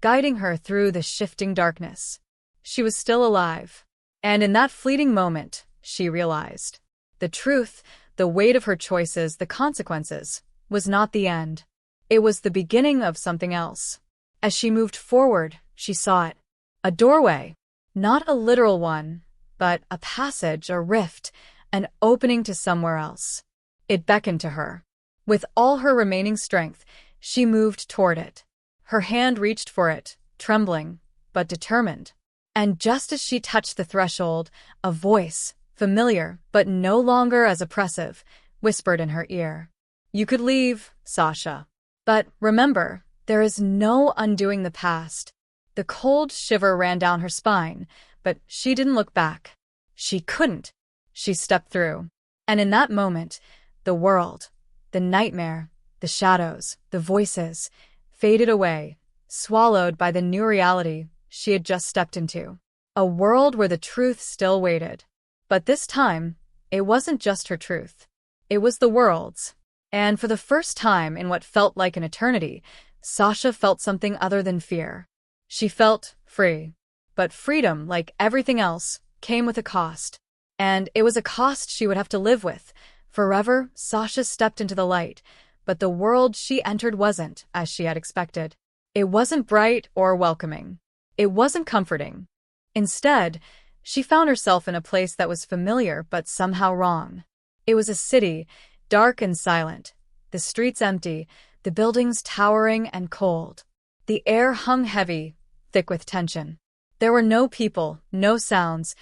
guiding her through the shifting darkness. She was still alive. And in that fleeting moment, she realized. The truth, the weight of her choices, the consequences, was not the end. It was the beginning of something else. As she moved forward, she saw it. A doorway. Not a literal one, but a passage, a rift, an opening to somewhere else. It beckoned to her. With all her remaining strength, she moved toward it. Her hand reached for it, trembling, but determined. And just as she touched the threshold, a voice, familiar but no longer as oppressive, whispered in her ear. You could leave, Sasha. But remember, there is no undoing the past. The cold shiver ran down her spine, but she didn't look back. She couldn't. She stepped through. And in that moment, the world, the nightmare, the shadows, the voices, faded away, swallowed by the new reality she had just stepped into. A world where the truth still waited. But this time, it wasn't just her truth. It was the world's. And for the first time in what felt like an eternity, Sasha felt something other than fear. She felt free. But freedom, like everything else, came with a cost. And it was a cost she would have to live with. Forever, Sasha stepped into the light, but the world she entered wasn't as she had expected. It wasn't bright or welcoming. It wasn't comforting. Instead, she found herself in a place that was familiar but somehow wrong. It was a city, dark and silent, the streets empty, the buildings towering and cold. The air hung heavy, thick with tension. There were no people, no sounds,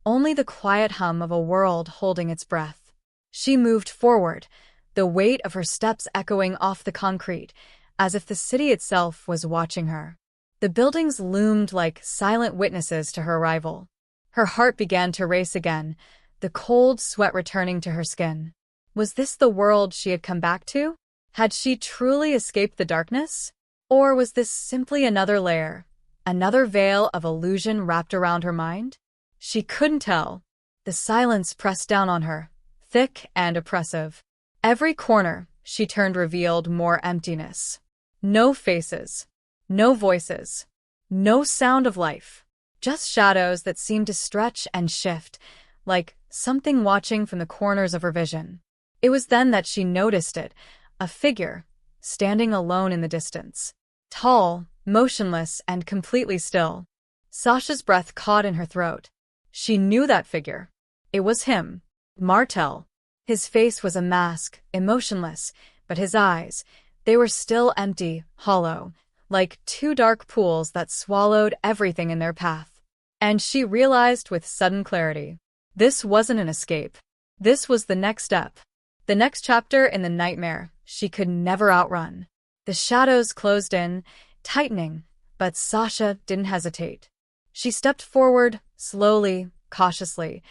only the quiet hum of a world holding its breath. She moved forward, the weight of her steps echoing off the concrete, as if the city itself was watching her. The buildings loomed like silent witnesses to her arrival. Her heart began to race again, the cold sweat returning to her skin. Was this the world she had come back to? Had she truly escaped the darkness? Or was this simply another layer, another veil of illusion wrapped around her mind? She couldn't tell. The silence pressed down on her, thick and oppressive. Every corner she turned revealed more emptiness. No faces. No voices. No sound of life. Just shadows that seemed to stretch and shift, like something watching from the corners of her vision. It was then that she noticed it, a figure, standing alone in the distance. Tall, motionless, and completely still. Sasha's breath caught in her throat. She knew that figure. It was him, Martell. His face was a mask, emotionless, but his eyes, they were still empty, hollow, like two dark pools that swallowed everything in their path. And she realized with sudden clarity. This wasn't an escape. This was the next step. The next chapter in the nightmare she could never outrun. The shadows closed in, tightening, but Sasha didn't hesitate. She stepped forward, slowly, cautiously,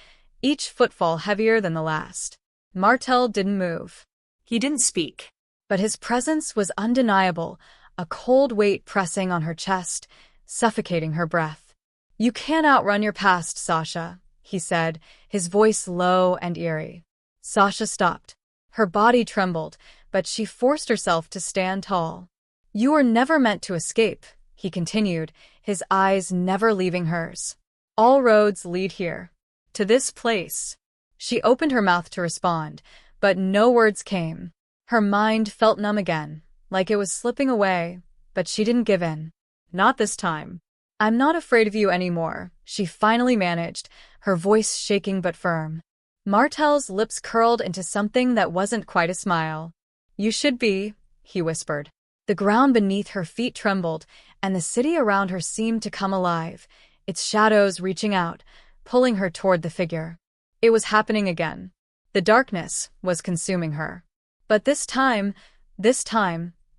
each footfall heavier than the last. Martell didn't move. He didn't speak. But his presence was undeniable, a cold weight pressing on her chest, suffocating her breath. You can't outrun your past, Sasha, he said, his voice low and eerie. Sasha stopped. Her body trembled, but she forced herself to stand tall. You were never meant to escape, he continued, his eyes never leaving hers. All roads lead here. To this place. She opened her mouth to respond, but no words came. Her mind felt numb again, like it was slipping away, but she didn't give in. Not this time. I'm not afraid of you anymore, she finally managed, her voice shaking but firm. Martell's lips curled into something that wasn't quite a smile. You should be, he whispered. The ground beneath her feet trembled, and the city around her seemed to come alive, its shadows reaching out, pulling her toward the figure. It was happening again. The darkness was consuming her. But this time,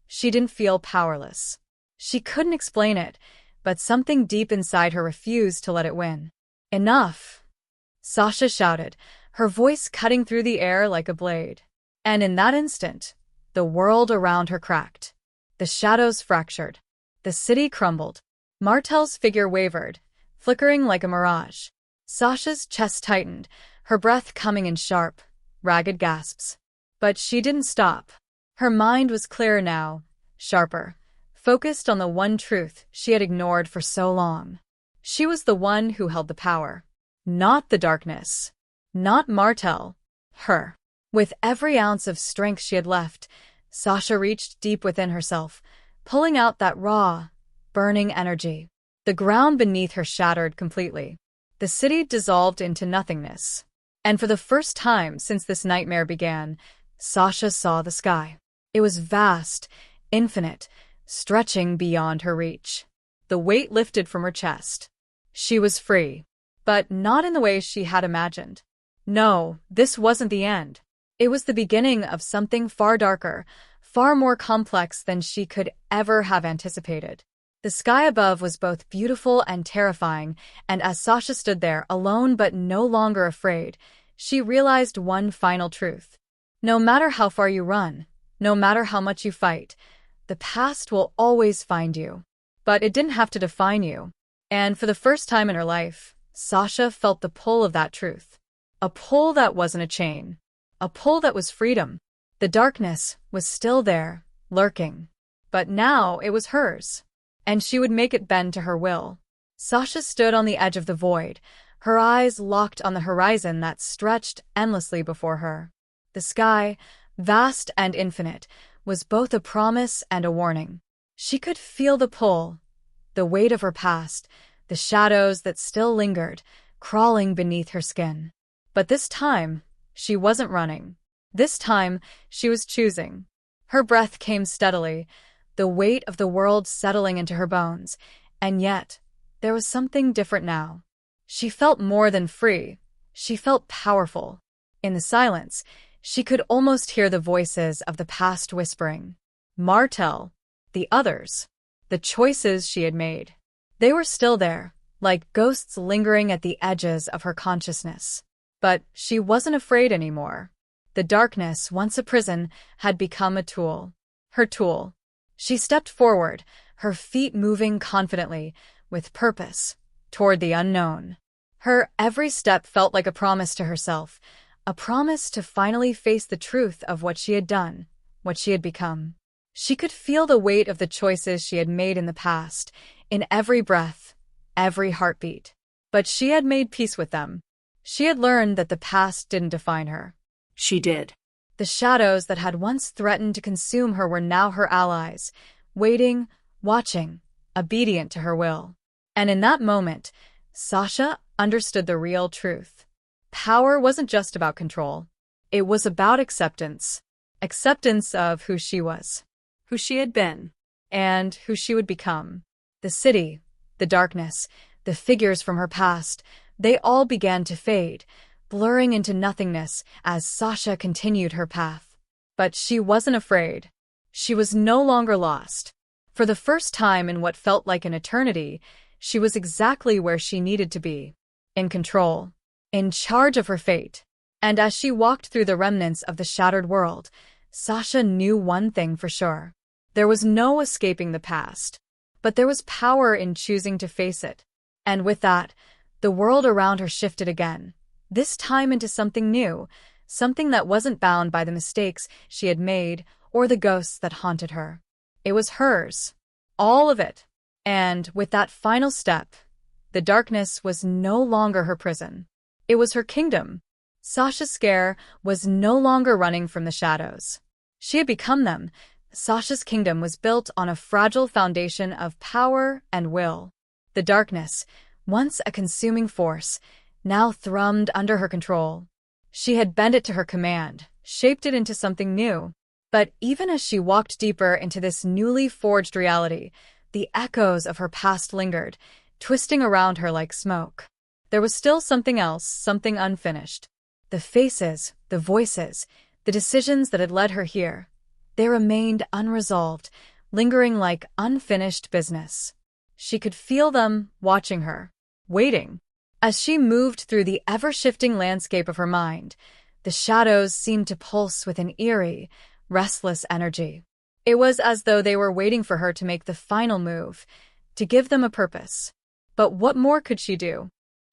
she didn't feel powerless. She couldn't explain it, but something deep inside her refused to let it win. Enough! Sasha shouted, her voice cutting through the air like a blade. And in that instant, the world around her cracked. The shadows fractured. The city crumbled. Martell's figure wavered, flickering like a mirage. Sasha's chest tightened, her breath coming in sharp, ragged gasps. But she didn't stop. Her mind was clearer now, sharper, focused on the one truth she had ignored for so long. She was the one who held the power. Not the darkness. Not Martell. Her. With every ounce of strength she had left, Sasha reached deep within herself, pulling out that raw, burning energy. The ground beneath her shattered completely. The city dissolved into nothingness. And for the first time since this nightmare began, Sasha saw the sky. It was vast, infinite, stretching beyond her reach. The weight lifted from her chest. She was free. But not in the way she had imagined. No, this wasn't the end. It was the beginning of something far darker, far more complex than she could ever have anticipated. The sky above was both beautiful and terrifying, and as Sasha stood there, alone but no longer afraid, she realized one final truth. No matter how far you run, no matter how much you fight, the past will always find you. But it didn't have to define you. And for the first time in her life, Sasha felt the pull of that truth. A pull that wasn't a chain. A pull that was freedom. The darkness was still there, lurking. But now it was hers. And she would make it bend to her will. Sasha stood on the edge of the void, her eyes locked on the horizon that stretched endlessly before her. The sky, vast and infinite, was both a promise and a warning. She could feel the pull, the weight of her past, the shadows that still lingered, crawling beneath her skin. But this time, she wasn't running. This time, she was choosing. Her breath came steadily, the weight of the world settling into her bones, and yet, there was something different now. She felt more than free. She felt powerful. In the silence, she could almost hear the voices of the past whispering. Martell, the others, the choices she had made. They were still there, like ghosts lingering at the edges of her consciousness. But she wasn't afraid anymore. The darkness, once a prison, had become a tool. Her tool. She stepped forward, her feet moving confidently, with purpose, toward the unknown. Her every step felt like a promise to herself, a promise to finally face the truth of what she had done, what she had become. She could feel the weight of the choices she had made in the past, in every breath, every heartbeat. But she had made peace with them. She had learned that the past didn't define her. She did. The shadows that had once threatened to consume her were now her allies, waiting, watching, obedient to her will. And in that moment, Sasha understood the real truth. Power wasn't just about control. It was about acceptance. Acceptance of who she was, who she had been, and who she would become. The city, the darkness, the figures from her past, they all began to fade, blurring into nothingness as Sasha continued her path. But she wasn't afraid. She was no longer lost. For the first time in what felt like an eternity, she was exactly where she needed to be. In control. In charge of her fate. And as she walked through the remnants of the shattered world, Sasha knew one thing for sure. There was no escaping the past. But there was power in choosing to face it. And with that, the world around her shifted again. This time into something new, something that wasn't bound by the mistakes she had made or the ghosts that haunted her. It was hers. All of it. And with that final step, the darkness was no longer her prison. It was her kingdom. Sasha Scare was no longer running from the shadows. She had become them. Sasha's kingdom was built on a fragile foundation of power and will. The darkness, once a consuming force, now thrummed under her control. She had bent it to her command, shaped it into something new. But even as she walked deeper into this newly forged reality, the echoes of her past lingered, twisting around her like smoke. There was still something else, something unfinished. The faces, the voices, the decisions that had led her here. They remained unresolved, lingering like unfinished business. She could feel them watching her, waiting. As she moved through the ever-shifting landscape of her mind, the shadows seemed to pulse with an eerie, restless energy. It was as though they were waiting for her to make the final move, to give them a purpose. But what more could she do?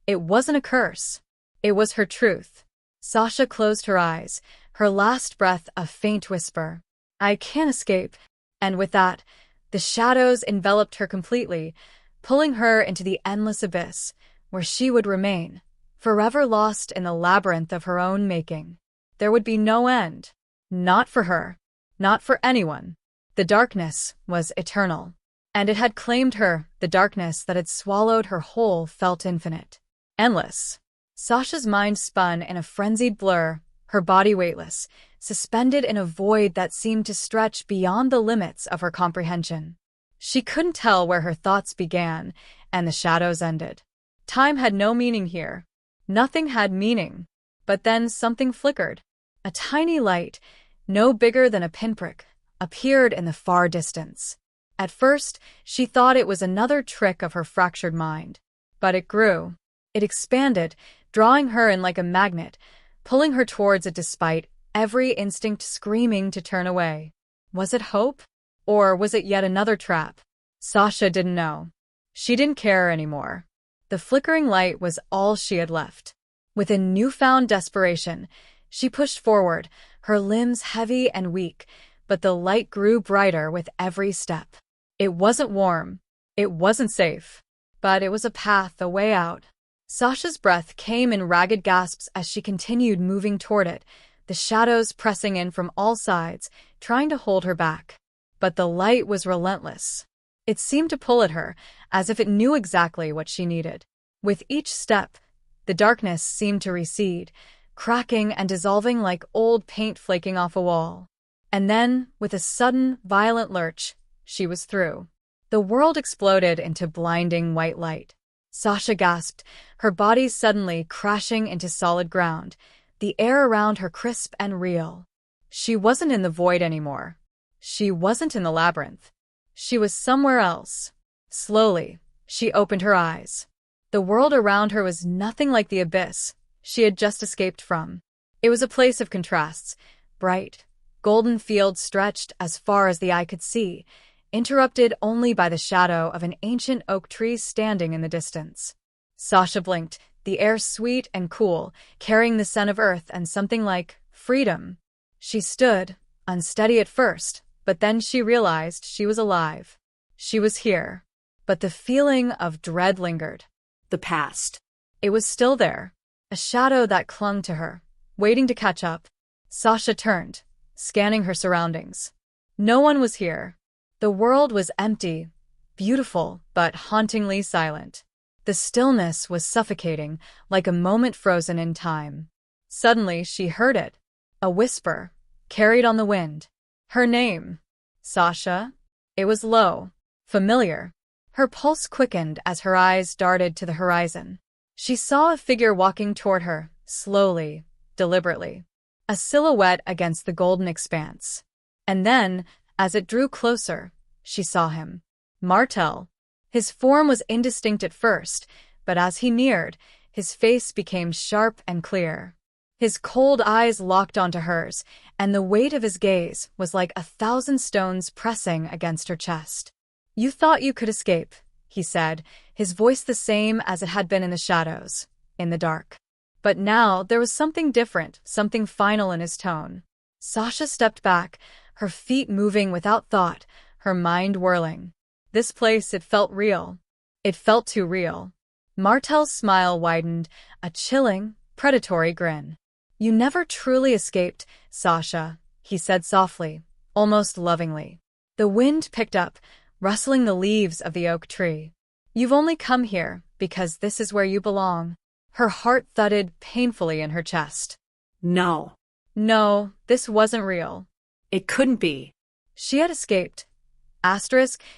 It wasn't a curse. It was her truth. Sasha closed her eyes, her last breath a faint whisper. I can't escape. And with that, the shadows enveloped her completely, pulling her into the endless abyss, where she would remain, forever lost in the labyrinth of her own making. There would be no end. Not for her. Not for anyone. The darkness was eternal. And it had claimed her. The darkness that had swallowed her whole felt infinite. Endless. Sasha's mind spun in a frenzied blur, her body weightless, suspended in a void that seemed to stretch beyond the limits of her comprehension. She couldn't tell where her thoughts began and the shadows ended. Time had no meaning here. Nothing had meaning. But then something flickered. A tiny light, no bigger than a pinprick, appeared in the far distance. At first, she thought it was another trick of her fractured mind. But it grew. It expanded, drawing her in like a magnet, pulling her towards it despite every instinct screaming to turn away. Was it hope? Or was it yet another trap? Sasha didn't know. She didn't care anymore. The flickering light was all she had left. With a newfound desperation, she pushed forward, her limbs heavy and weak, but the light grew brighter with every step. It wasn't warm. It wasn't safe. But it was a path, a way out. Sasha's breath came in ragged gasps as she continued moving toward it, the shadows pressing in from all sides, trying to hold her back. But the light was relentless. It seemed to pull at her, as if it knew exactly what she needed. With each step, the darkness seemed to recede, cracking and dissolving like old paint flaking off a wall. And then, with a sudden, violent lurch, she was through. The world exploded into blinding white light. Sasha gasped, her body suddenly crashing into solid ground, the air around her crisp and real. She wasn't in the void anymore. She wasn't in the labyrinth. She was somewhere else. Slowly, she opened her eyes. The world around her was nothing like the abyss she had just escaped from. It was a place of contrasts. Bright, golden fields stretched as far as the eye could see, interrupted only by the shadow of an ancient oak tree standing in the distance. Sasha blinked, the air sweet and cool, carrying the scent of earth and something like freedom. She stood, unsteady at first, but then she realized she was alive. She was here. But the feeling of dread lingered. The past. It was still there, a shadow that clung to her, waiting to catch up. Sasha turned, scanning her surroundings. No one was here. The world was empty, beautiful, but hauntingly silent. The stillness was suffocating, like a moment frozen in time. Suddenly, she heard it. A whisper, carried on the wind. Her name. Sasha? It was low, familiar. Her pulse quickened as her eyes darted to the horizon. She saw a figure walking toward her, slowly, deliberately. A silhouette against the golden expanse. And then, as it drew closer, she saw him. Martell. His form was indistinct at first, but as he neared, his face became sharp and clear. His cold eyes locked onto hers, and the weight of his gaze was like 1,000 stones pressing against her chest. "You thought you could escape," he said, his voice the same as it had been in the shadows, in the dark. But now there was something different, something final in his tone. Sasha stepped back, her feet moving without thought, her mind whirling. This place, it felt real. It felt too real. Martell's smile widened, a chilling, predatory grin. "You never truly escaped, Sasha," he said softly, almost lovingly. The wind picked up, rustling the leaves of the oak tree. "You've only come here because this is where you belong." Her heart thudded painfully in her chest. No. No, this wasn't real. It couldn't be. She had escaped.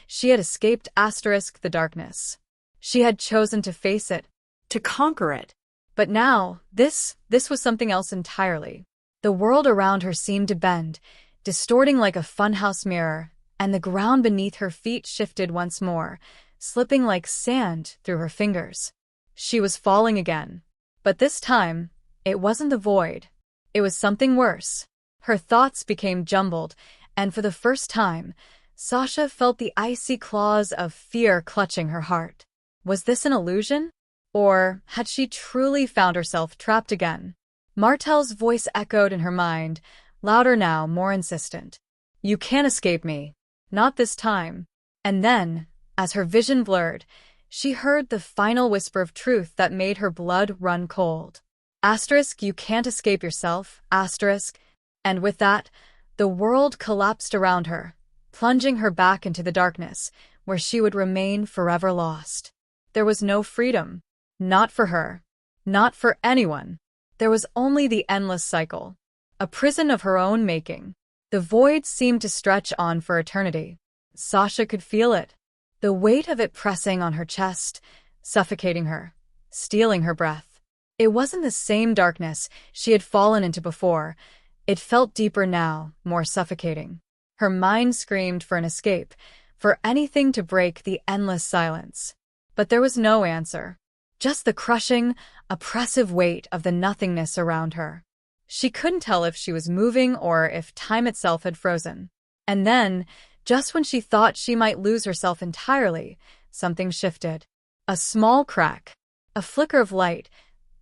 She had escaped the darkness. She had chosen to face it. To conquer it. But now, this was something else entirely. The world around her seemed to bend, distorting like a funhouse mirror, and the ground beneath her feet shifted once more, slipping like sand through her fingers. She was falling again. But this time, it wasn't the void. It was something worse. Her thoughts became jumbled, and for the first time, Sasha felt the icy claws of fear clutching her heart. Was this an illusion? Or had she truly found herself trapped again? Martell's voice echoed in her mind, louder now, more insistent. "You can't escape me. Not this time." And then, as her vision blurred, she heard the final whisper of truth that made her blood run cold. You can't escape yourself, And with that, the world collapsed around her, plunging her back into the darkness, where she would remain forever lost. There was no freedom. Not for her. Not for anyone. There was only the endless cycle. A prison of her own making. The void seemed to stretch on for eternity. Sasha could feel it. The weight of it pressing on her chest, suffocating her, stealing her breath. It wasn't the same darkness she had fallen into before. It felt deeper now, more suffocating. Her mind screamed for an escape, for anything to break the endless silence. But there was no answer. Just the crushing, oppressive weight of the nothingness around her. She couldn't tell if she was moving or if time itself had frozen. And then, just when she thought she might lose herself entirely, something shifted. A small crack. A flicker of light.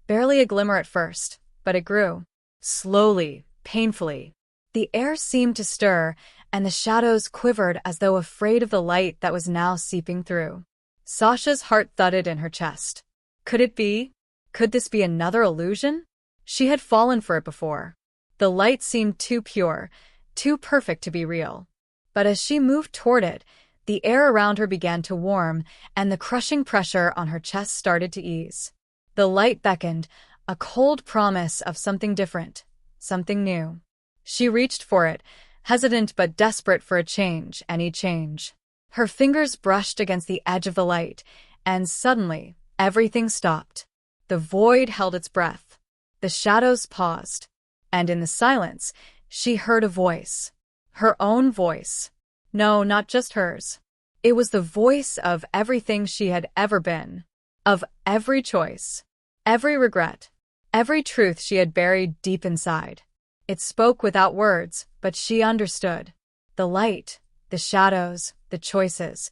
Barely a glimmer at first, but it grew. Slowly, painfully. The air seemed to stir, and the shadows quivered as though afraid of the light that was now seeping through. Sasha's heart thudded in her chest. Could it be? Could this be another illusion? She had fallen for it before. The light seemed too pure, too perfect to be real. But as she moved toward it, the air around her began to warm, and the crushing pressure on her chest started to ease. The light beckoned, a cold promise of something different, something new. She reached for it, hesitant but desperate for a change, any change. Her fingers brushed against the edge of the light, and suddenly, everything stopped. The void held its breath. The shadows paused. And in the silence, she heard a voice. Her own voice. No, not just hers. It was the voice of everything she had ever been. Of every choice. Every regret. Every truth she had buried deep inside. It spoke without words, but she understood. The light, the shadows, the choices.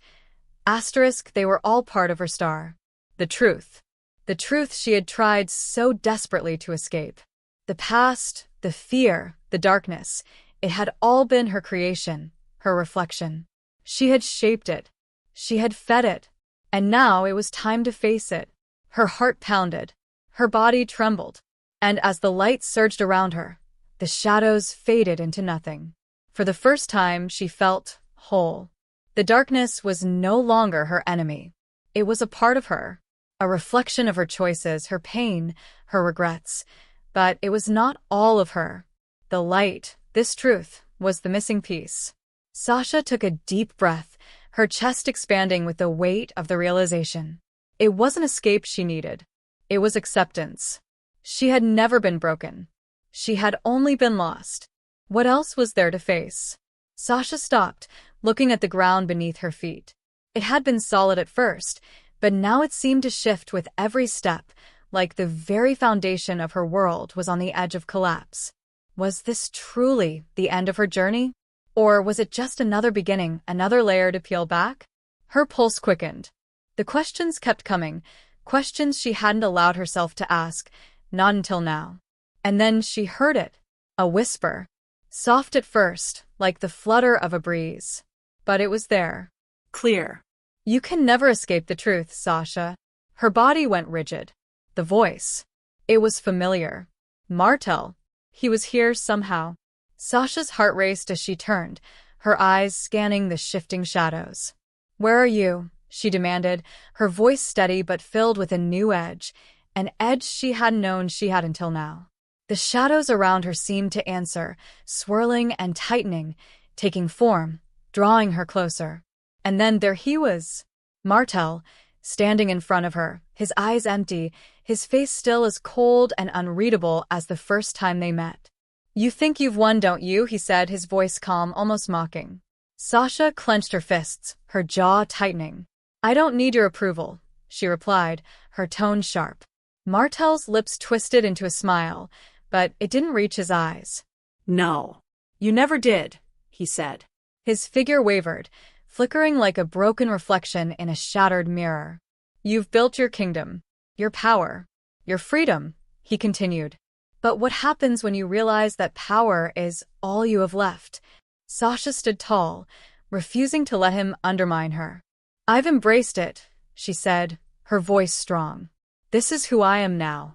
Asterisk, they were all part of her star. The truth. The truth she had tried so desperately to escape. The past, the fear, the darkness. It had all been her creation, her reflection. She had shaped it. She had fed it. And now it was time to face it. Her heart pounded. Her body trembled. And as the light surged around her, the shadows faded into nothing. For the first time, she felt whole. The darkness was no longer her enemy. It was a part of her, a reflection of her choices, her pain, her regrets. But it was not all of her. The light, this truth, was the missing piece. Sasha took a deep breath, her chest expanding with the weight of the realization. It wasn't escape she needed. It was acceptance. She had never been broken. She had only been lost. What else was there to face? Sasha stopped, looking at the ground beneath her feet. It had been solid at first, but now it seemed to shift with every step, like the very foundation of her world was on the edge of collapse. Was this truly the end of her journey? Or was it just another beginning, another layer to peel back? Her pulse quickened. The questions kept coming, questions she hadn't allowed herself to ask, not until now. And then she heard it, a whisper. Soft at first, like the flutter of a breeze. But it was there. Clear. You can never escape the truth, Sasha. Her body went rigid. The voice. It was familiar. Martell. He was here somehow. Sasha's heart raced as she turned, her eyes scanning the shifting shadows. Where are you? She demanded, her voice steady but filled with a new edge, an edge she hadn't known she had until now. The shadows around her seemed to answer, swirling and tightening, taking form, drawing her closer. And then there he was, Martell, standing in front of her, his eyes empty, his face still as cold and unreadable as the first time they met. You think you've won, don't you? He said, his voice calm, almost mocking. Sasha clenched her fists, her jaw tightening. I don't need your approval, she replied, her tone sharp. Martell's lips twisted into a smile, but it didn't reach his eyes. No. You never did, he said. His figure wavered, flickering like a broken reflection in a shattered mirror. You've built your kingdom, your power, your freedom, he continued. But what happens when you realize that power is all you have left? Sasha stood tall, refusing to let him undermine her. I've embraced it, she said, her voice strong. This is who I am now.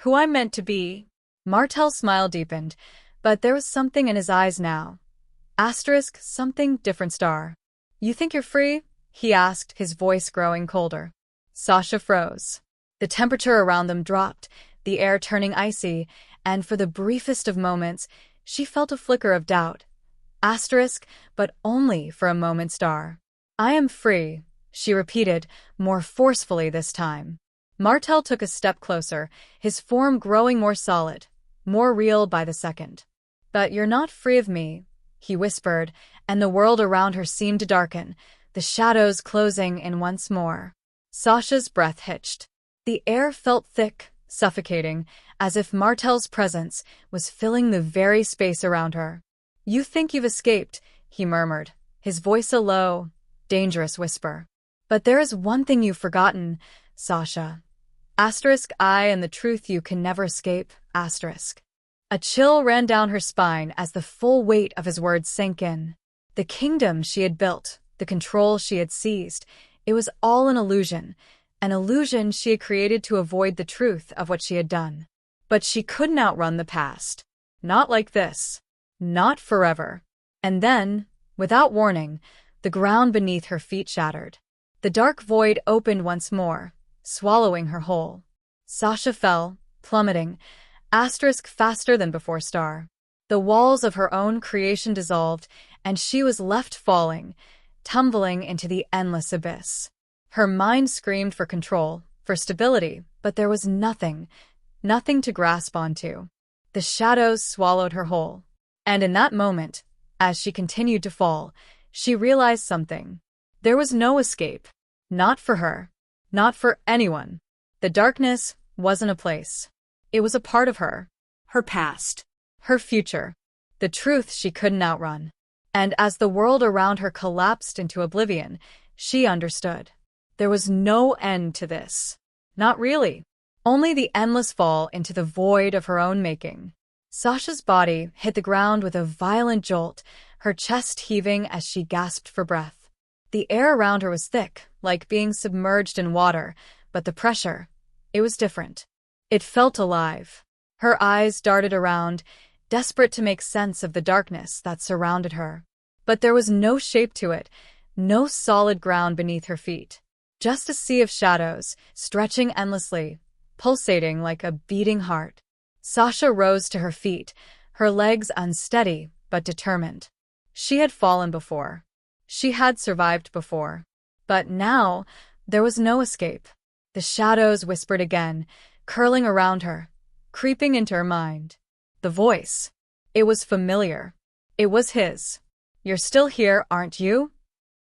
Who I'm meant to be. Martell's smile deepened, but there was something in his eyes now. Asterisk, something different star. You think you're free? he asked, his voice growing colder. Sasha froze. The temperature around them dropped, the air turning icy, and for the briefest of moments, she felt a flicker of doubt. But only for a moment's star. I am free, she repeated, more forcefully this time. Martell took a step closer, his form growing more solid, more real by the second. But you're not free of me, he whispered, and the world around her seemed to darken, the shadows closing in once more. Sasha's breath hitched. The air felt thick, suffocating, as if Martell's presence was filling the very space around her. You think you've escaped, he murmured, his voice a low, dangerous whisper. But there is one thing you've forgotten, Sasha. I and the truth you can never escape, A chill ran down her spine as the full weight of his words sank in. The kingdom she had built, the control she had seized, it was all an illusion she had created to avoid the truth of what she had done. But she couldn't outrun the past. Not like this. Not forever. And then, without warning, the ground beneath her feet shattered. The dark void opened once more, swallowing her whole. Sasha fell, plummeting, faster than before star. The walls of her own creation dissolved, and she was left falling, tumbling into the endless abyss. Her mind screamed for control, for stability, but there was nothing to grasp onto. The shadows swallowed her whole. And in that moment, as she continued to fall, she realized something. There was no escape. Not for her. Not for anyone. The darkness wasn't a place. It was a part of her. Her past. Her future. The truth she couldn't outrun. And as the world around her collapsed into oblivion, she understood. There was no end to this. Not really. Only the endless fall into the void of her own making. Sasha's body hit the ground with a violent jolt, her chest heaving as she gasped for breath. The air around her was thick, like being submerged in water, but the pressure, it was different. It felt alive. Her eyes darted around, desperate to make sense of the darkness that surrounded her. But there was no shape to it, no solid ground beneath her feet. Just a sea of shadows, stretching endlessly, pulsating like a beating heart. Sasha rose to her feet, her legs unsteady but determined. She had fallen before. She had survived before. But now, there was no escape. The shadows whispered again, curling around her, creeping into her mind. The voice. It was familiar. It was his. You're still here, aren't you?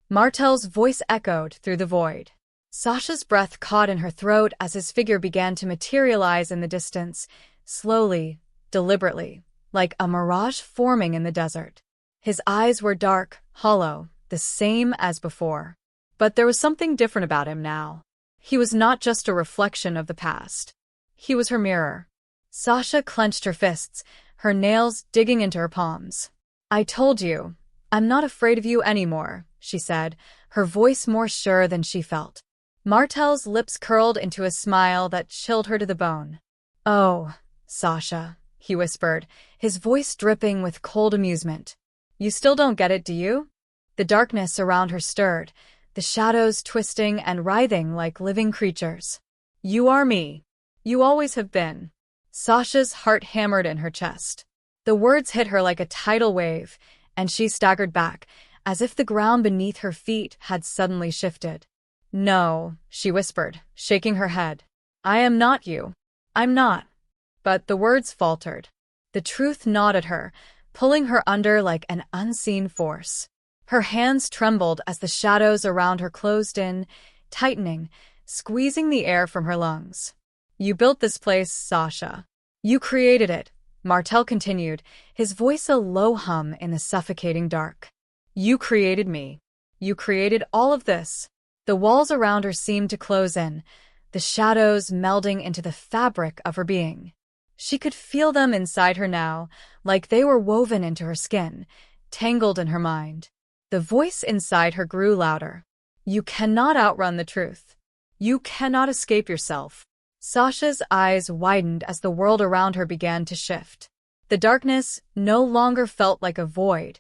Martell's voice echoed through the void. Sasha's breath caught in her throat as his figure began to materialize in the distance, slowly, deliberately, like a mirage forming in the desert. His eyes were dark, hollow, the same as before. But there was something different about him now. He was not just a reflection of the past. He was her mirror. Sasha clenched her fists, her nails digging into her palms. I told you, I'm not afraid of you anymore, she said, her voice more sure than she felt. Martell's lips curled into a smile that chilled her to the bone. Oh, Sasha, he whispered, his voice dripping with cold amusement. You still don't get it, do you? The darkness around her stirred, the shadows twisting and writhing like living creatures. You are me. You always have been. Sasha's heart hammered in her chest. The words hit her like a tidal wave, and she staggered back, as if the ground beneath her feet had suddenly shifted. No, she whispered, shaking her head. I am not you. I'm not. But the words faltered. The truth gnawed at her, pulling her under like an unseen force. Her hands trembled as the shadows around her closed in, tightening, squeezing the air from her lungs. You built this place, Sasha. You created it, Martell continued, his voice a low hum in the suffocating dark. You created me. You created all of this. The walls around her seemed to close in, the shadows melding into the fabric of her being. She could feel them inside her now, like they were woven into her skin, tangled in her mind. The voice inside her grew louder. You cannot outrun the truth. You cannot escape yourself. Sasha's eyes widened as the world around her began to shift. The darkness no longer felt like a void.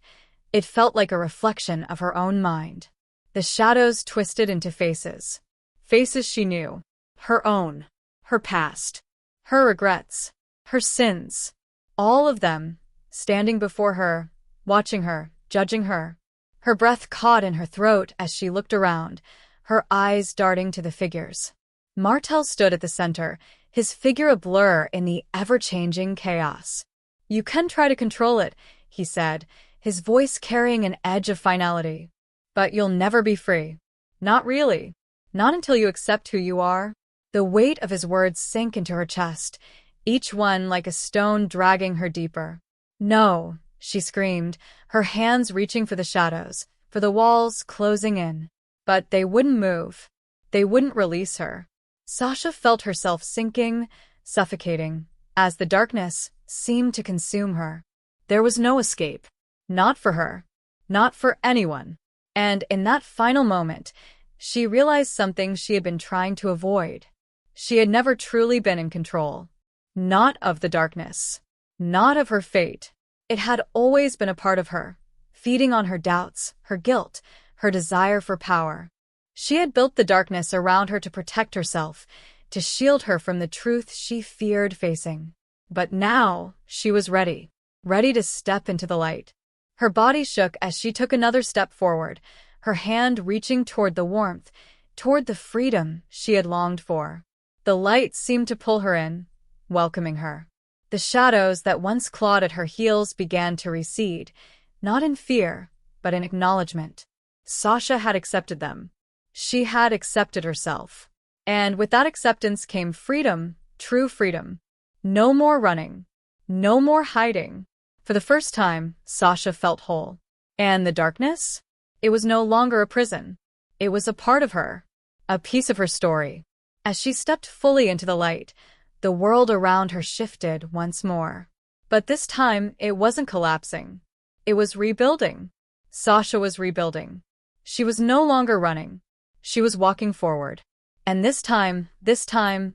It felt like a reflection of her own mind. The shadows twisted into faces. Faces she knew. Her own. Her past. Her regrets. Her sins. All of them, standing before her, watching her, judging her. Her breath caught in her throat as she looked around, her eyes darting to the figures. Martell stood at the center, his figure a blur in the ever-changing chaos. "You can try to control it," he said, his voice carrying an edge of finality. "But you'll never be free. Not really. Not until you accept who you are." The weight of his words sank into her chest, each one like a stone dragging her deeper. "No," she screamed, her hands reaching for the shadows, for the walls closing in. But they wouldn't move. They wouldn't release her. Sasha felt herself sinking, suffocating, as the darkness seemed to consume her. There was no escape. Not for her. Not for anyone. And in that final moment, she realized something she had been trying to avoid. She had never truly been in control. Not of the darkness. Not of her fate. It had always been a part of her, feeding on her doubts, her guilt, her desire for power. She had built the darkness around her to protect herself, to shield her from the truth she feared facing. But now, she was ready. Ready to step into the light. Her body shook as she took another step forward, her hand reaching toward the warmth, toward the freedom she had longed for. The light seemed to pull her in, welcoming her. The shadows that once clawed at her heels began to recede, not in fear, but in acknowledgement. Sasha had accepted them. She had accepted herself. And with that acceptance came freedom, true freedom. No more running. No more hiding. For the first time, Sasha felt whole. And the darkness? It was no longer a prison. It was a part of her. A piece of her story. As she stepped fully into the light, the world around her shifted once more. But this time, it wasn't collapsing. It was rebuilding. Sasha was rebuilding. She was no longer running. She was walking forward. And this time,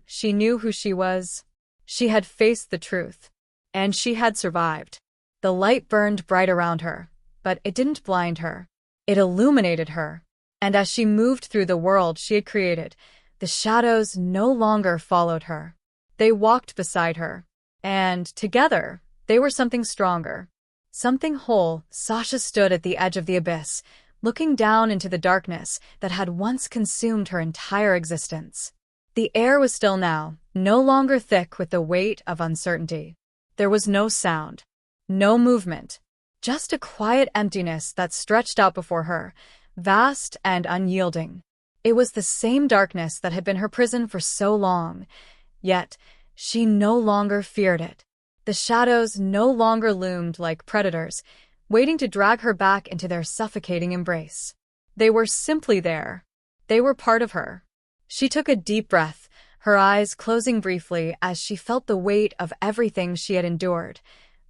she knew who she was. She had faced the truth. And she had survived. The light burned bright around her, but it didn't blind her. It illuminated her. And as she moved through the world she had created, the shadows no longer followed her. They walked beside her. And together, they were something stronger. Something whole. Sasha stood at the edge of the abyss, looking down into the darkness that had once consumed her entire existence. The air was still now, no longer thick with the weight of uncertainty. There was no sound. No movement. Just a quiet emptiness that stretched out before her, vast and unyielding. It was the same darkness that had been her prison for so long, yet she no longer feared it. The shadows no longer loomed like predators, waiting to drag her back into their suffocating embrace. They were simply there. They were part of her. She took a deep breath, her eyes closing briefly as she felt the weight of everything she had endured.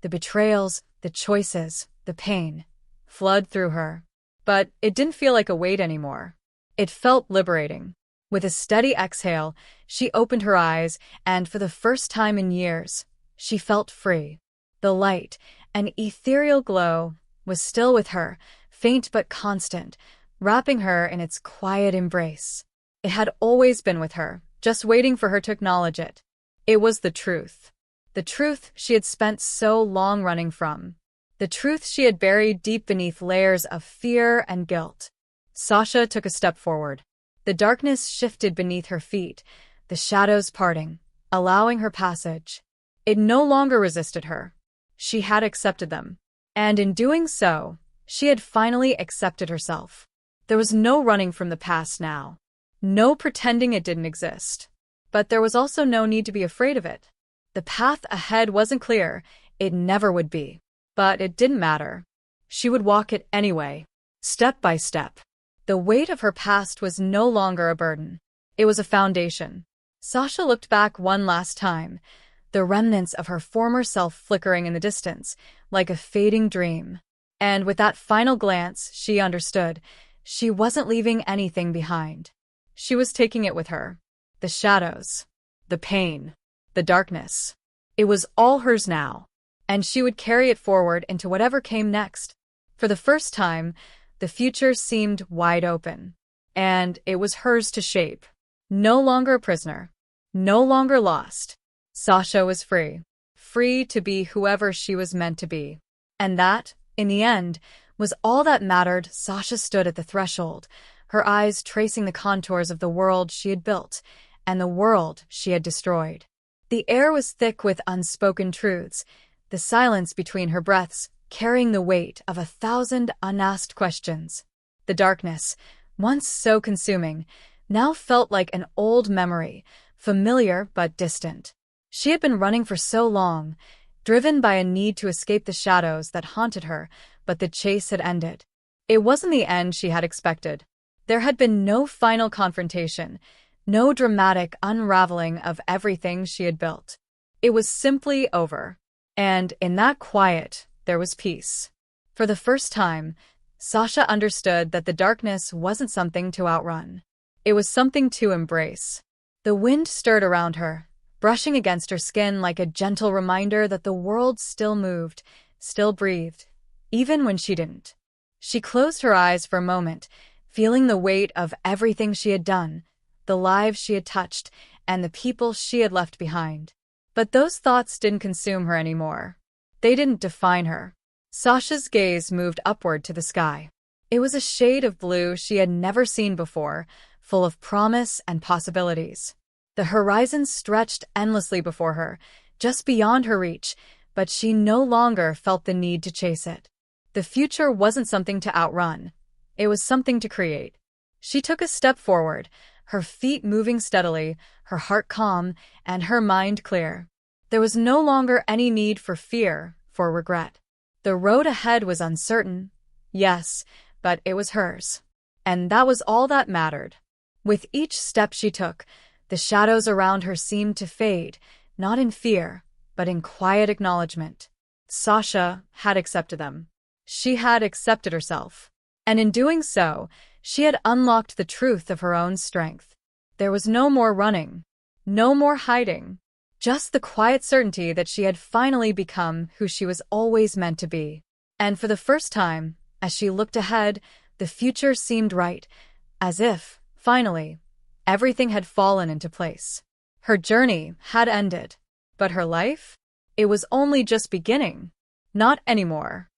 The betrayals, the choices, the pain, flood through her. But it didn't feel like a weight anymore. It felt liberating. With a steady exhale, she opened her eyes, and for the first time in years, she felt free. The light, an ethereal glow, was still with her, faint but constant, wrapping her in its quiet embrace. It had always been with her, just waiting for her to acknowledge it. It was the truth. The truth she had spent so long running from. The truth she had buried deep beneath layers of fear and guilt. Sasha took a step forward. The darkness shifted beneath her feet, the shadows parting, allowing her passage. It no longer resisted her. She had accepted them. And in doing so, she had finally accepted herself. There was no running from the past now. No pretending it didn't exist. But there was also no need to be afraid of it. The path ahead wasn't clear. It never would be. But it didn't matter. She would walk it anyway, step by step. The weight of her past was no longer a burden. It was a foundation. Sasha looked back one last time, the remnants of her former self flickering in the distance, like a fading dream. And with that final glance, she understood. She wasn't leaving anything behind. She was taking it with her. The shadows, the pain, the darkness. It was all hers now. And she would carry it forward into whatever came next. For the first time, The future seemed wide open, and it was hers to shape. No longer a prisoner, no longer lost. Sasha was free, free to be whoever she was meant to be. And that, in the end, was all that mattered. Sasha stood at the threshold, her eyes tracing the contours of the world she had built and the world she had destroyed. The air was thick with unspoken truths, the silence between her breaths carrying the weight of 1,000 unasked questions. The darkness, once so consuming, now felt like an old memory, familiar but distant. She had been running for so long, driven by a need to escape the shadows that haunted her, but the chase had ended. It wasn't the end she had expected. There had been no final confrontation, no dramatic unraveling of everything she had built. It was simply over. And in that quiet, there was peace. For the first time, Sasha understood that the darkness wasn't something to outrun. It was something to embrace. The wind stirred around her, brushing against her skin like a gentle reminder that the world still moved, still breathed, even when she didn't. She closed her eyes for a moment, feeling the weight of everything she had done, the lives she had touched, and the people she had left behind. But those thoughts didn't consume her anymore. They didn't define her. Sasha's gaze moved upward to the sky. It was a shade of blue she had never seen before, full of promise and possibilities. The horizon stretched endlessly before her, just beyond her reach, but she no longer felt the need to chase it. The future wasn't something to outrun. It was something to create. She took a step forward, her feet moving steadily, her heart calm, and her mind clear. There was no longer any need for fear, for regret. The road ahead was uncertain, yes, but it was hers. And that was all that mattered. With each step she took, the shadows around her seemed to fade, not in fear, but in quiet acknowledgement. Sasha had accepted them. She had accepted herself. And in doing so, she had unlocked the truth of her own strength. There was no more running, no more hiding, just the quiet certainty that she had finally become who she was always meant to be. And for the first time, as she looked ahead, the future seemed right, as if, finally, everything had fallen into place. Her journey had ended, but her life? It was only just beginning. Not anymore.